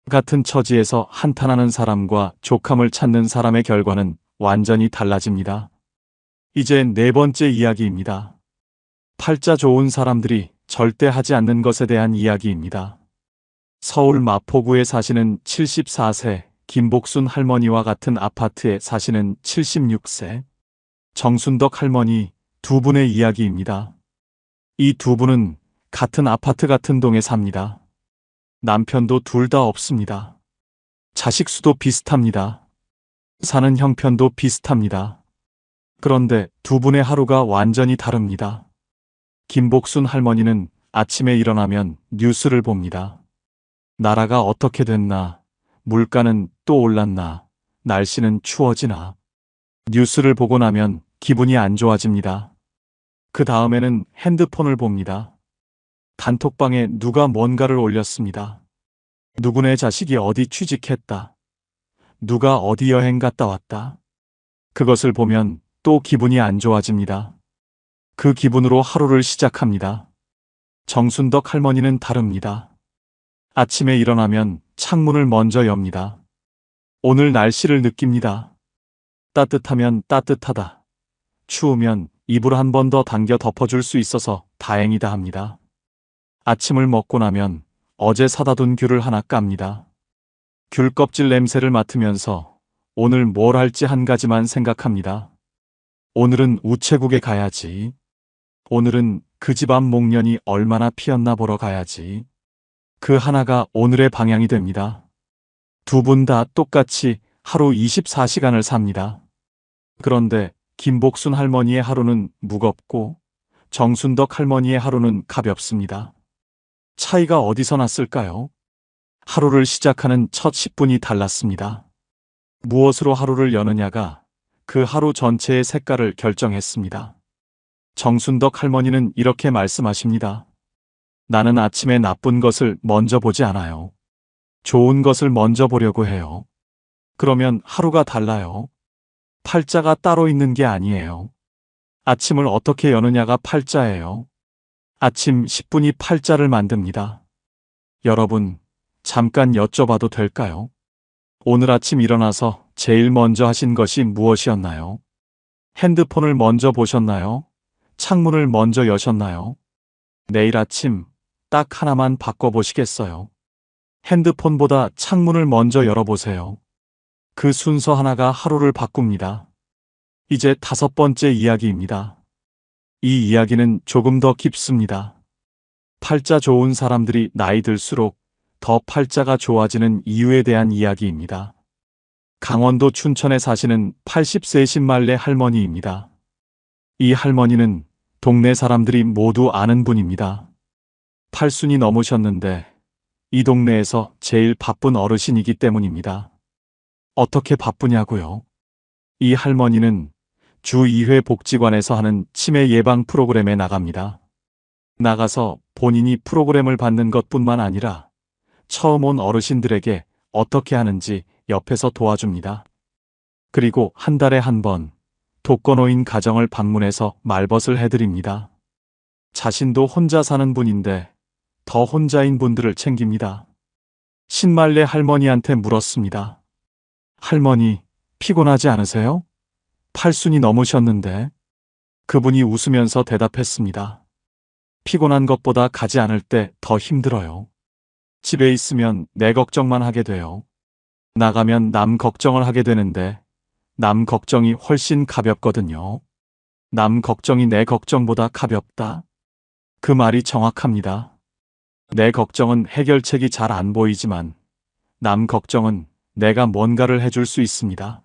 같은 처지에서 한탄하는 사람과 족함을 찾는 사람의 결과는 완전히 달라집니다. 이제 네 번째 이야기입니다. 팔자 좋은 사람들이 절대 하지 않는 것에 대한 이야기입니다. 서울 마포구에 사시는 74세 김복순 할머니와 같은 아파트에 사시는 76세 정순덕 할머니 두 분의 이야기입니다. 이 두 분은 같은 아파트 같은 동에 삽니다. 남편도 둘 다 없습니다. 자식 수도 비슷합니다. 사는 형편도 비슷합니다. 그런데 두 분의 하루가 완전히 다릅니다. 김복순 할머니는 아침에 일어나면 뉴스를 봅니다. 나라가 어떻게 됐나, 물가는 또 올랐나, 날씨는 추워지나. 뉴스를 보고 나면 기분이 안 좋아집니다. 그 다음에는 핸드폰을 봅니다. 단톡방에 누가 뭔가를 올렸습니다. 누구네 자식이 어디 취직했다. 누가 어디 여행 갔다 왔다. 그것을 보면 또 기분이 안 좋아집니다. 그 기분으로 하루를 시작합니다. 정순덕 할머니는 다릅니다. 아침에 일어나면 창문을 먼저 엽니다. 오늘 날씨를 느낍니다. 따뜻하면 따뜻하다. 추우면 이불 한 번 더 당겨 덮어줄 수 있어서 다행이다 합니다. 아침을 먹고 나면 어제 사다 둔 귤을 하나 깝니다. 귤 껍질 냄새를 맡으면서 오늘 뭘 할지 한 가지만 생각합니다. 오늘은 우체국에 가야지. 오늘은 그 집 앞 목련이 얼마나 피었나 보러 가야지. 그 하나가 오늘의 방향이 됩니다. 두 분 다 똑같이 하루 24시간을 삽니다. 그런데 김복순 할머니의 하루는 무겁고 정순덕 할머니의 하루는 가볍습니다. 차이가 어디서 났을까요? 하루를 시작하는 첫 10분이 달랐습니다. 무엇으로 하루를 여느냐가 그 하루 전체의 색깔을 결정했습니다. 정순덕 할머니는 이렇게 말씀하십니다. 나는 아침에 나쁜 것을 먼저 보지 않아요. 좋은 것을 먼저 보려고 해요. 그러면 하루가 달라요. 팔자가 따로 있는 게 아니에요. 아침을 어떻게 여느냐가 팔자예요. 아침 10분이 팔자를 만듭니다. 여러분, 잠깐 여쭤봐도 될까요? 오늘 아침 일어나서 제일 먼저 하신 것이 무엇이었나요? 핸드폰을 먼저 보셨나요? 창문을 먼저 여셨나요? 내일 아침 딱 하나만 바꿔보시겠어요? 핸드폰보다 창문을 먼저 열어보세요. 그 순서 하나가 하루를 바꿉니다. 이제 5번째 이야기입니다. 이 이야기는 조금 더 깊습니다. 팔자 좋은 사람들이 나이 들수록 더 팔자가 좋아지는 이유에 대한 이야기입니다. 강원도 춘천에 사시는 80세 신말레 할머니입니다. 이 할머니는 동네 사람들이 모두 아는 분입니다. 80이 넘으셨는데 이 동네에서 제일 바쁜 어르신이기 때문입니다. 어떻게 바쁘냐고요? 이 할머니는 주 2회 복지관에서 하는 치매 예방 프로그램에 나갑니다. 나가서 본인이 프로그램을 받는 것뿐만 아니라 처음 온 어르신들에게 어떻게 하는지 옆에서 도와줍니다. 그리고 한 달에 한 번 독거노인 가정을 방문해서 말벗을 해드립니다. 자신도 혼자 사는 분인데 더 혼자인 분들을 챙깁니다. 신말레 할머니한테 물었습니다. 할머니, 피곤하지 않으세요? 80이 넘으셨는데. 그분이 웃으면서 대답했습니다. 피곤한 것보다 가지 않을 때 더 힘들어요. 집에 있으면 내 걱정만 하게 돼요. 나가면 남 걱정을 하게 되는데 남 걱정이 훨씬 가볍거든요. 남 걱정이 내 걱정보다 가볍다. 그 말이 정확합니다. 내 걱정은 해결책이 잘 안 보이지만 남 걱정은 내가 뭔가를 해줄 수 있습니다.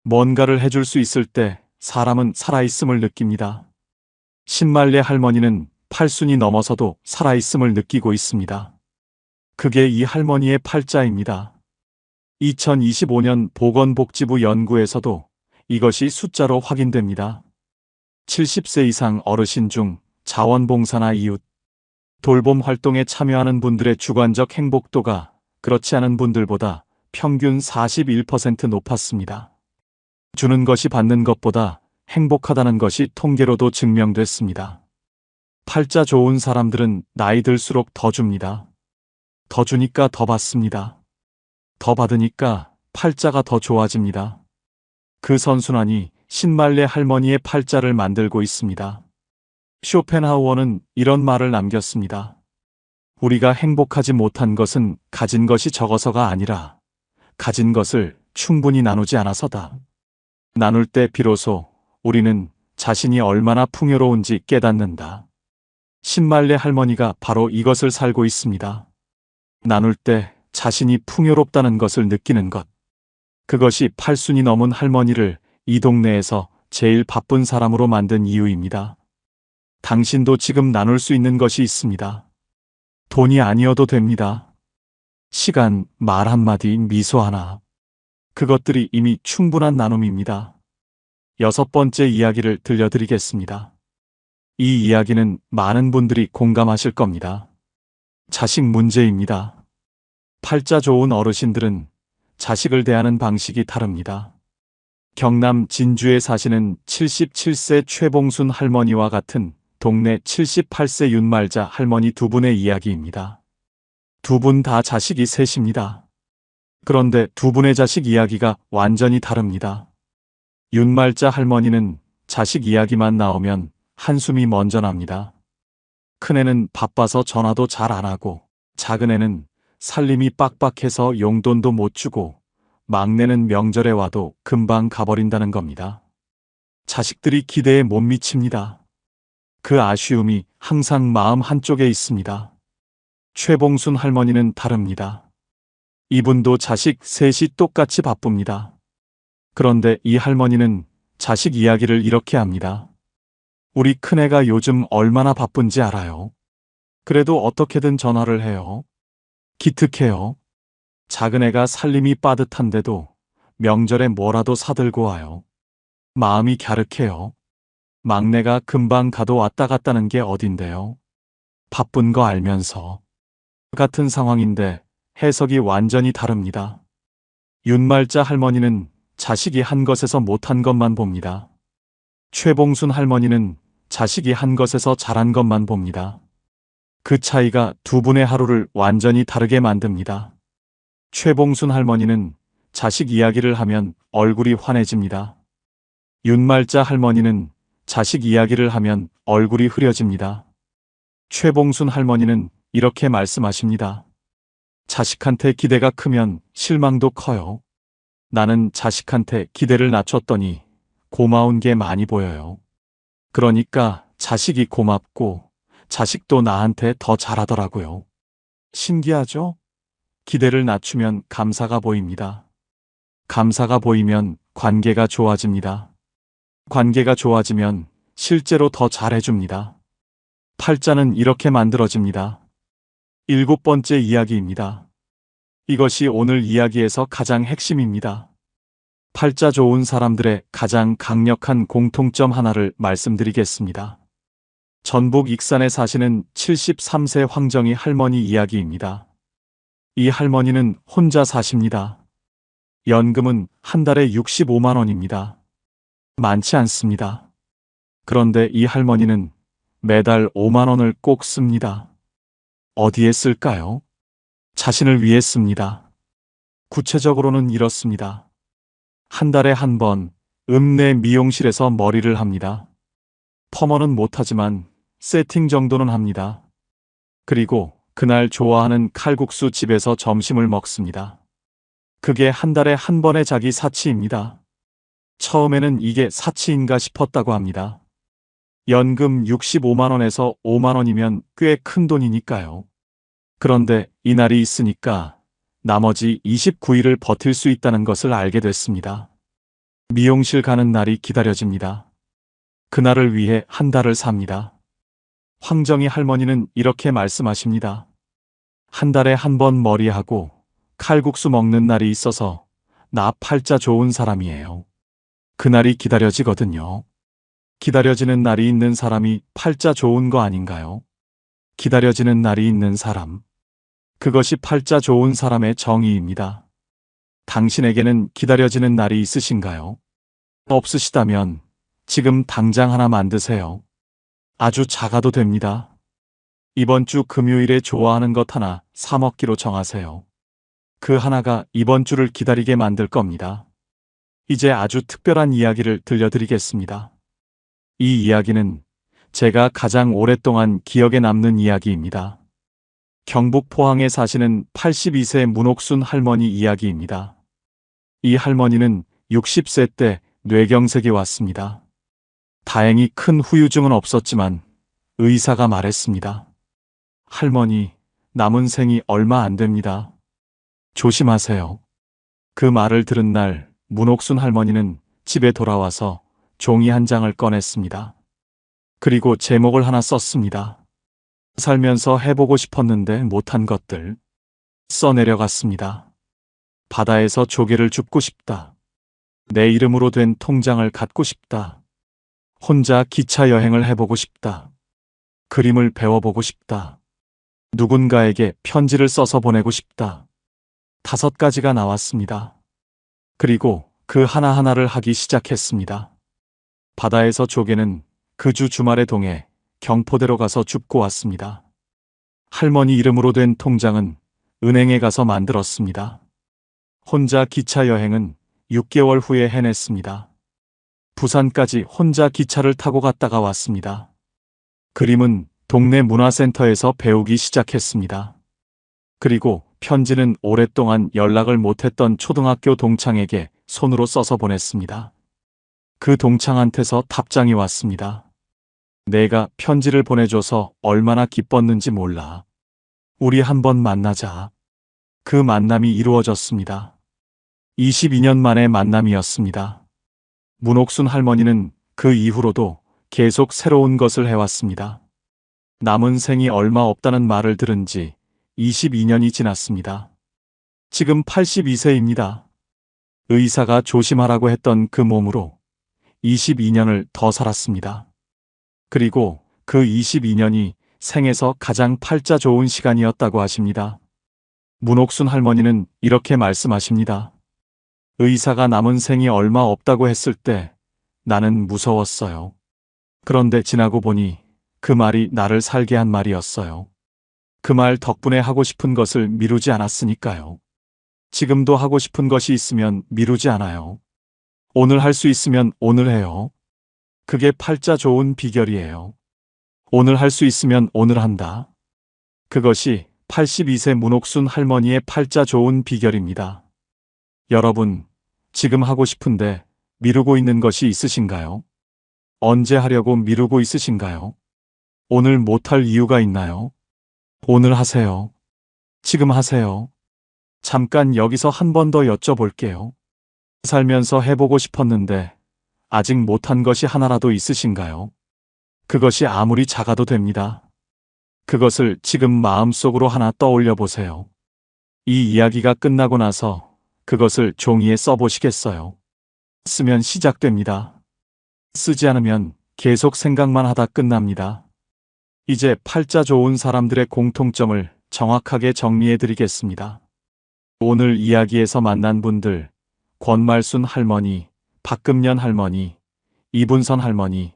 뭔가를 해줄 수 있을 때 사람은 살아있음을 느낍니다. 신말레 할머니는 80이 넘어서도 살아있음을 느끼고 있습니다. 그게 이 할머니의 팔자입니다. 2025년 보건복지부 연구에서도 이것이 숫자로 확인됩니다. 70세 이상 어르신 중 자원봉사나 이웃, 돌봄 활동에 참여하는 분들의 주관적 행복도가 그렇지 않은 분들보다 평균 41% 높았습니다. 주는 것이 받는 것보다 행복하다는 것이 통계로도 증명됐습니다. 팔자 좋은 사람들은 나이 들수록 더 줍니다. 더 주니까 더 받습니다. 더 받으니까 팔자가 더 좋아집니다. 그 선순환이 신말레 할머니의 팔자를 만들고 있습니다. 쇼펜하우어는 이런 말을 남겼습니다. 우리가 행복하지 못한 것은 가진 것이 적어서가 아니라 가진 것을 충분히 나누지 않아서다. 나눌 때 비로소 우리는 자신이 얼마나 풍요로운지 깨닫는다. 신말레 할머니가 바로 이것을 살고 있습니다. 나눌 때 자신이 풍요롭다는 것을 느끼는 것. 그것이 80이 넘은 할머니를 이 동네에서 제일 바쁜 사람으로 만든 이유입니다. 당신도 지금 나눌 수 있는 것이 있습니다. 돈이 아니어도 됩니다. 시간, 말 한마디, 미소 하나. 그것들이 이미 충분한 나눔입니다. 6번째 이야기를 들려드리겠습니다. 이 이야기는 많은 분들이 공감하실 겁니다. 자식 문제입니다. 팔자 좋은 어르신들은 자식을 대하는 방식이 다릅니다. 경남 진주에 사시는 77세 최봉순 할머니와 같은 동네 78세 윤말자 할머니 두 분의 이야기입니다. 두 분 다 자식이 셋입니다. 그런데 두 분의 자식 이야기가 완전히 다릅니다. 윤말자 할머니는 자식 이야기만 나오면 한숨이 먼저 납니다. 큰애는 바빠서 전화도 잘 안 하고, 작은애는 살림이 빡빡해서 용돈도 못 주고, 막내는 명절에 와도 금방 가버린다는 겁니다. 자식들이 기대에 못 미칩니다. 그 아쉬움이 항상 마음 한쪽에 있습니다. 최봉순 할머니는 다릅니다. 이분도 자식 셋이 똑같이 바쁩니다. 그런데 이 할머니는 자식 이야기를 이렇게 합니다. 우리 큰애가 요즘 얼마나 바쁜지 알아요? 그래도 어떻게든 전화를 해요. 기특해요. 작은애가 살림이 빠듯한데도 명절에 뭐라도 사들고 와요. 마음이 갸륵해요. 막내가 금방 가도 왔다 갔다는 게 어딘데요. 바쁜 거 알면서. 같은 상황인데 해석이 완전히 다릅니다. 윤말자 할머니는 자식이 한 것에서 못한 것만 봅니다. 최봉순 할머니는 자식이 한 것에서 잘한 것만 봅니다. 그 차이가 두 분의 하루를 완전히 다르게 만듭니다. 최봉순 할머니는 자식 이야기를 하면 얼굴이 환해집니다. 윤말자 할머니는 자식 이야기를 하면 얼굴이 흐려집니다. 최봉순 할머니는 이렇게 말씀하십니다. 자식한테 기대가 크면 실망도 커요. 나는 자식한테 기대를 낮췄더니 고마운 게 많이 보여요. 그러니까 자식이 고맙고 자식도 나한테 더 잘하더라고요. 신기하죠? 기대를 낮추면 감사가 보입니다. 감사가 보이면 관계가 좋아집니다. 관계가 좋아지면 실제로 더 잘해줍니다. 팔자는 이렇게 만들어집니다. 7번째 이야기입니다. 이것이 오늘 이야기에서 가장 핵심입니다. 팔자 좋은 사람들의 가장 강력한 공통점 하나를 말씀드리겠습니다. 전북 익산에 사시는 73세 황정희 할머니 이야기입니다. 이 할머니는 혼자 사십니다. 연금은 한 달에 65만 원입니다. 많지 않습니다. 그런데 이 할머니는 매달 5만 원을 꼭 씁니다. 어디에 쓸까요? 자신을 위해 씁니다. 구체적으로는 이렇습니다. 한 달에 한 번 읍내 미용실에서 머리를 합니다. 펌어는 못하지만 세팅 정도는 합니다. 그리고 그날 좋아하는 칼국수 집에서 점심을 먹습니다. 그게 한 달에 한 번의 자기 사치입니다. 처음에는 이게 사치인가 싶었다고 합니다. 연금 65만 원에서 5만 원이면 꽤 큰 돈이니까요. 그런데 이날이 있으니까 나머지 29일을 버틸 수 있다는 것을 알게 됐습니다. 미용실 가는 날이 기다려집니다. 그날을 위해 한 달을 삽니다. 황정희 할머니는 이렇게 말씀하십니다. 한 달에 한 번 머리하고 칼국수 먹는 날이 있어서 나 팔자 좋은 사람이에요. 그날이 기다려지거든요. 기다려지는 날이 있는 사람이 팔자 좋은 거 아닌가요? 기다려지는 날이 있는 사람. 그것이 팔자 좋은 사람의 정의입니다. 당신에게는 기다려지는 날이 있으신가요? 없으시다면 지금 당장 하나 만드세요. 아주 작아도 됩니다. 이번 주 금요일에 좋아하는 것 하나 사 먹기로 정하세요. 그 하나가 이번 주를 기다리게 만들 겁니다. 이제 아주 특별한 이야기를 들려드리겠습니다. 이 이야기는 제가 가장 오랫동안 기억에 남는 이야기입니다. 경북 포항에 사시는 82세 문옥순 할머니 이야기입니다. 이 할머니는 60세 때 뇌경색이 왔습니다. 다행히 큰 후유증은 없었지만 의사가 말했습니다. 할머니, 남은 생이 얼마 안 됩니다. 조심하세요. 그 말을 들은 날 문옥순 할머니는 집에 돌아와서 종이 한 장을 꺼냈습니다. 그리고 제목을 하나 썼습니다. 살면서 해보고 싶었는데 못한 것들. 써내려갔습니다. 바다에서 조개를 줍고 싶다. 내 이름으로 된 통장을 갖고 싶다. 혼자 기차 여행을 해보고 싶다. 그림을 배워보고 싶다. 누군가에게 편지를 써서 보내고 싶다. 5가지가 나왔습니다. 그리고 그 하나하나를 하기 시작했습니다. 바다에서 조개는 그 주 주말에 동해 경포대로 가서 줍고 왔습니다. 할머니 이름으로 된 통장은 은행에 가서 만들었습니다. 혼자 기차 여행은 6개월 후에 해냈습니다. 부산까지 혼자 기차를 타고 갔다가 왔습니다. 그림은 동네 문화센터에서 배우기 시작했습니다. 그리고 편지는 오랫동안 연락을 못했던 초등학교 동창에게 손으로 써서 보냈습니다. 그 동창한테서 답장이 왔습니다. 내가 편지를 보내줘서 얼마나 기뻤는지 몰라. 우리 한번 만나자. 그 만남이 이루어졌습니다. 22년 만의 만남이었습니다. 문옥순 할머니는 그 이후로도 계속 새로운 것을 해왔습니다. 남은 생이 얼마 없다는 말을 들은 지 22년이 지났습니다. 지금 82세입니다. 의사가 조심하라고 했던 그 몸으로 22년을 더 살았습니다. 그리고 그 22년이 생에서 가장 팔자 좋은 시간이었다고 하십니다. 문옥순 할머니는 이렇게 말씀하십니다. 의사가 남은 생이 얼마 없다고 했을 때 나는 무서웠어요. 그런데 지나고 보니 그 말이 나를 살게 한 말이었어요. 그 말 덕분에 하고 싶은 것을 미루지 않았으니까요. 지금도 하고 싶은 것이 있으면 미루지 않아요. 오늘 할 수 있으면 오늘 해요. 그게 팔자 좋은 비결이에요. 오늘 할 수 있으면 오늘 한다. 그것이 82세 문옥순 할머니의 팔자 좋은 비결입니다. 여러분, 지금 하고 싶은데 미루고 있는 것이 있으신가요? 언제 하려고 미루고 있으신가요? 오늘 못할 이유가 있나요? 오늘 하세요. 지금 하세요. 잠깐 여기서 한 번 더 여쭤볼게요. 살면서 해보고 싶었는데 아직 못한 것이 하나라도 있으신가요? 그것이 아무리 작아도 됩니다. 그것을 지금 마음속으로 하나 떠올려 보세요. 이 이야기가 끝나고 나서 그것을 종이에 써보시겠어요? 쓰면 시작됩니다. 쓰지 않으면 계속 생각만 하다 끝납니다. 이제 팔자 좋은 사람들의 공통점을 정확하게 정리해 드리겠습니다. 오늘 이야기에서 만난 분들, 권말순 할머니, 박금년 할머니, 이분선 할머니,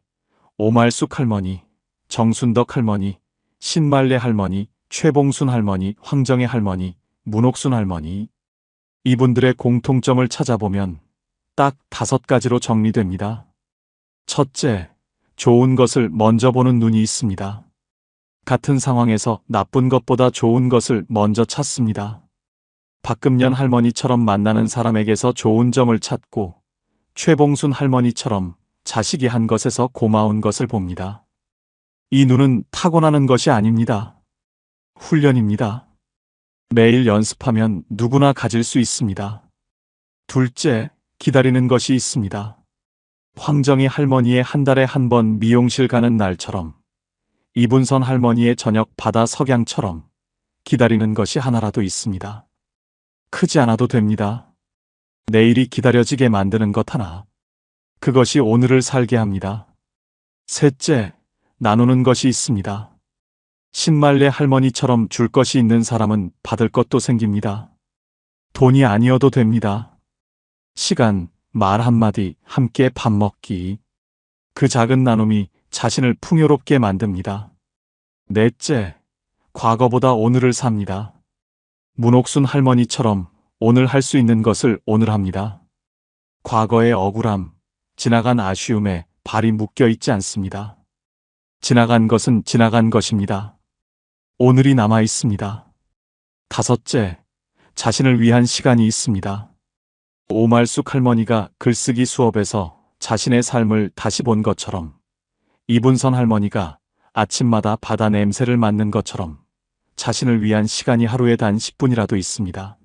오말숙 할머니, 정순덕 할머니, 신말레 할머니, 최봉순 할머니, 황정혜 할머니, 문옥순 할머니. 이분들의 공통점을 찾아보면 딱 5가지로 정리됩니다. 첫째, 좋은 것을 먼저 보는 눈이 있습니다. 같은 상황에서 나쁜 것보다 좋은 것을 먼저 찾습니다. 박금년 할머니처럼 만나는 사람에게서 좋은 점을 찾고 최봉순 할머니처럼 자식이 한 것에서 고마운 것을 봅니다. 이 눈은 타고나는 것이 아닙니다. 훈련입니다. 매일 연습하면 누구나 가질 수 있습니다. 둘째, 기다리는 것이 있습니다. 황정희 할머니의 한 달에 한 번 미용실 가는 날처럼, 이분선 할머니의 저녁 바다 석양처럼 기다리는 것이 하나라도 있습니다. 크지 않아도 됩니다. 내일이 기다려지게 만드는 것 하나. 그것이 오늘을 살게 합니다. 셋째, 나누는 것이 있습니다. 신말레 할머니처럼 줄 것이 있는 사람은 받을 것도 생깁니다. 돈이 아니어도 됩니다. 시간, 말 한마디, 함께 밥 먹기. 그 작은 나눔이 자신을 풍요롭게 만듭니다. 넷째, 과거보다 오늘을 삽니다. 문옥순 할머니처럼 오늘 할 수 있는 것을 오늘 합니다. 과거의 억울함, 지나간 아쉬움에 발이 묶여 있지 않습니다. 지나간 것은 지나간 것입니다. 오늘이 남아 있습니다. 다섯째, 자신을 위한 시간이 있습니다. 오말숙 할머니가 글쓰기 수업에서 자신의 삶을 다시 본 것처럼, 이분선 할머니가 아침마다 바다 냄새를 맡는 것처럼 자신을 위한 시간이 하루에 단 10분이라도 있습니다.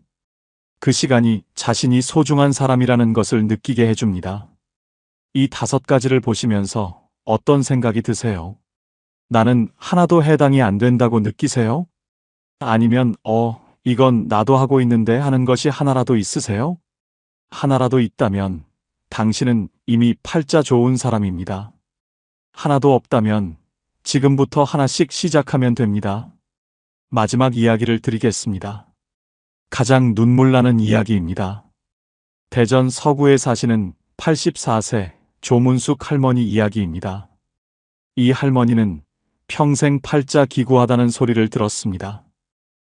그 시간이 자신이 소중한 사람이라는 것을 느끼게 해줍니다. 이 5가지를 보시면서 어떤 생각이 드세요? 나는 하나도 해당이 안 된다고 느끼세요? 아니면 이건 나도 하고 있는데 하는 것이 하나라도 있으세요? 하나라도 있다면 당신은 이미 팔자 좋은 사람입니다. 하나도 없다면 지금부터 하나씩 시작하면 됩니다. 마지막 이야기를 드리겠습니다. 가장 눈물 나는 이야기입니다. 대전 서구에 사시는 84세 조문숙 할머니 이야기입니다. 이 할머니는 평생 팔자 기구하다는 소리를 들었습니다.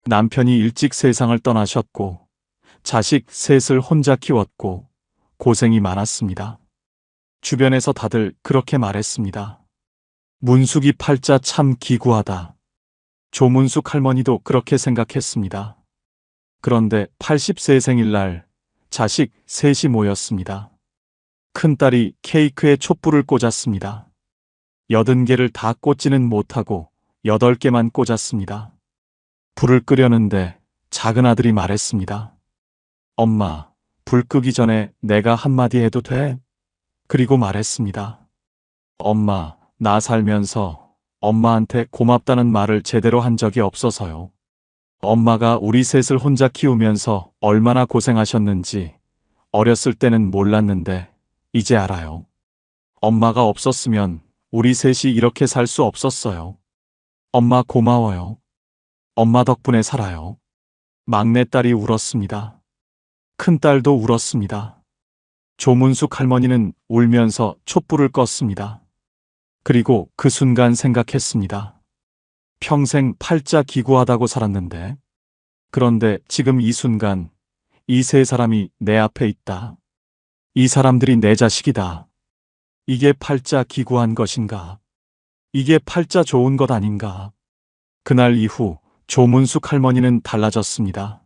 남편이 일찍 세상을 떠나셨고 자식 셋을 혼자 키웠고 고생이 많았습니다. 주변에서 다들 그렇게 말했습니다. 문숙이 팔자 참 기구하다. 조문숙 할머니도 그렇게 생각했습니다. 그런데 80세 생일날 자식 셋이 모였습니다. 큰딸이 케이크에 촛불을 꽂았습니다. 80개를 다 꽂지는 못하고 8개만 꽂았습니다. 불을 끄려는데 작은 아들이 말했습니다. 엄마, 불 끄기 전에 내가 한마디 해도 돼? 그리고 말했습니다. 엄마, 나 살면서 엄마한테 고맙다는 말을 제대로 한 적이 없어서요. 엄마가 우리 셋을 혼자 키우면서 얼마나 고생하셨는지 어렸을 때는 몰랐는데 이제 알아요. 엄마가 없었으면 우리 셋이 이렇게 살 수 없었어요. 엄마 고마워요. 엄마 덕분에 살아요. 막내딸이 울었습니다. 큰딸도 울었습니다. 조문숙 할머니는 울면서 촛불을 껐습니다. 그리고 그 순간 생각했습니다. 평생 팔자 기구하다고 살았는데, 그런데 지금 이 순간 이 세 사람이 내 앞에 있다. 이 사람들이 내 자식이다. 이게 팔자 기구한 것인가? 이게 팔자 좋은 것 아닌가? 그날 이후 조문숙 할머니는 달라졌습니다.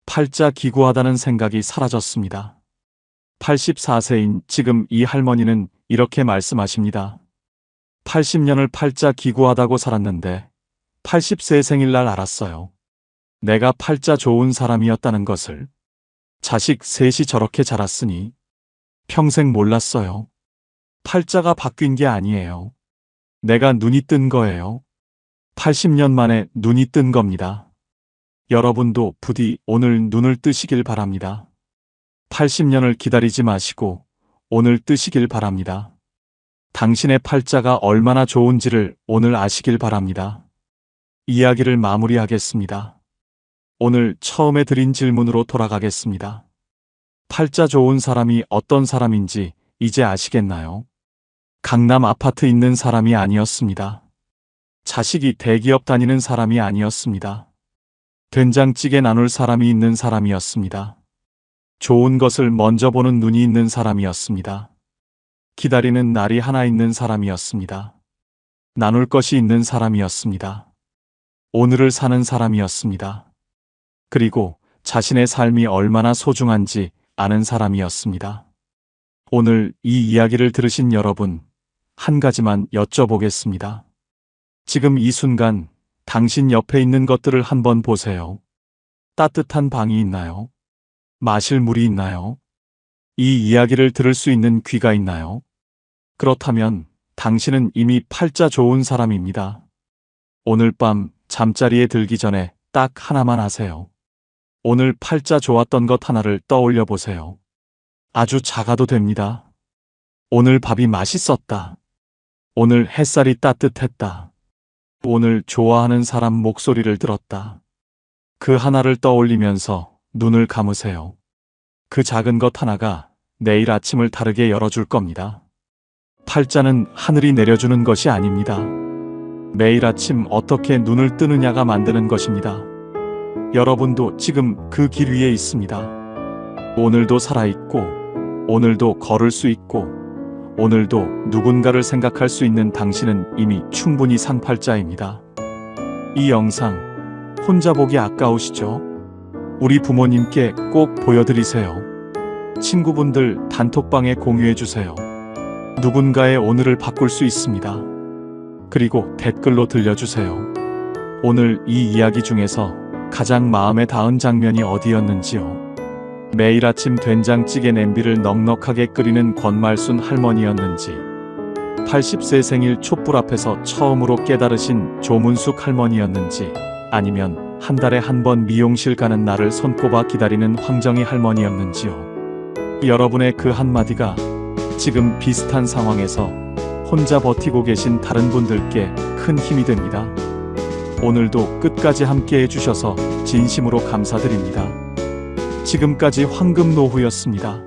팔자 기구하다는 생각이 사라졌습니다. 84세인 지금 이 할머니는 이렇게 말씀하십니다. 80년을 팔자 기구하다고 살았는데 80세 생일날 알았어요. 내가 팔자 좋은 사람이었다는 것을. 자식 셋이 저렇게 자랐으니 평생 몰랐어요. 팔자가 바뀐 게 아니에요. 내가 눈이 뜬 거예요. 80년 만에 눈이 뜬 겁니다. 여러분도 부디 오늘 눈을 뜨시길 바랍니다. 80년을 기다리지 마시고 오늘 뜨시길 바랍니다. 당신의 팔자가 얼마나 좋은지를 오늘 아시길 바랍니다. 이야기를 마무리하겠습니다. 오늘 처음에 드린 질문으로 돌아가겠습니다. 팔자 좋은 사람이 어떤 사람인지 이제 아시겠나요? 강남 아파트 있는 사람이 아니었습니다. 자식이 대기업 다니는 사람이 아니었습니다. 된장찌개 나눌 사람이 있는 사람이었습니다. 좋은 것을 먼저 보는 눈이 있는 사람이었습니다. 기다리는 날이 하나 있는 사람이었습니다. 나눌 것이 있는 사람이었습니다. 오늘을 사는 사람이었습니다. 그리고 자신의 삶이 얼마나 소중한지 아는 사람이었습니다. 오늘 이 이야기를 들으신 여러분, 한 가지만 여쭤보겠습니다. 지금 이 순간 당신 옆에 있는 것들을 한번 보세요. 따뜻한 방이 있나요? 마실 물이 있나요? 이 이야기를 들을 수 있는 귀가 있나요? 그렇다면 당신은 이미 팔자 좋은 사람입니다. 오늘 밤 잠자리에 들기 전에 딱 하나만 하세요. 오늘 팔자 좋았던 것 하나를 떠올려 보세요. 아주 작아도 됩니다. 오늘 밥이 맛있었다. 오늘 햇살이 따뜻했다. 오늘 좋아하는 사람 목소리를 들었다. 그 하나를 떠올리면서 눈을 감으세요. 그 작은 것 하나가 내일 아침을 다르게 열어줄 겁니다. 팔자는 하늘이 내려주는 것이 아닙니다. 매일 아침 어떻게 눈을 뜨느냐가 만드는 것입니다. 여러분도 지금 그 길 위에 있습니다. 오늘도 살아있고, 오늘도 걸을 수 있고, 오늘도 누군가를 생각할 수 있는 당신은 이미 충분히 상팔자입니다. 이 영상 혼자 보기 아까우시죠? 우리 부모님께 꼭 보여드리세요. 친구분들 단톡방에 공유해주세요. 누군가의 오늘을 바꿀 수 있습니다. 그리고 댓글로 들려주세요. 오늘 이 이야기 중에서 가장 마음에 닿은 장면이 어디였는지요? 매일 아침 된장찌개 냄비를 넉넉하게 끓이는 권말순 할머니였는지, 80세 생일 촛불 앞에서 처음으로 깨달으신 조문숙 할머니였는지, 아니면 한 달에 한 번 미용실 가는 날을 손꼽아 기다리는 황정희 할머니였는지요. 여러분의 그 한마디가 지금 비슷한 상황에서 혼자 버티고 계신 다른 분들께 큰 힘이 됩니다. 오늘도 끝까지 함께 해주셔서 진심으로 감사드립니다. 지금까지 황금노후였습니다.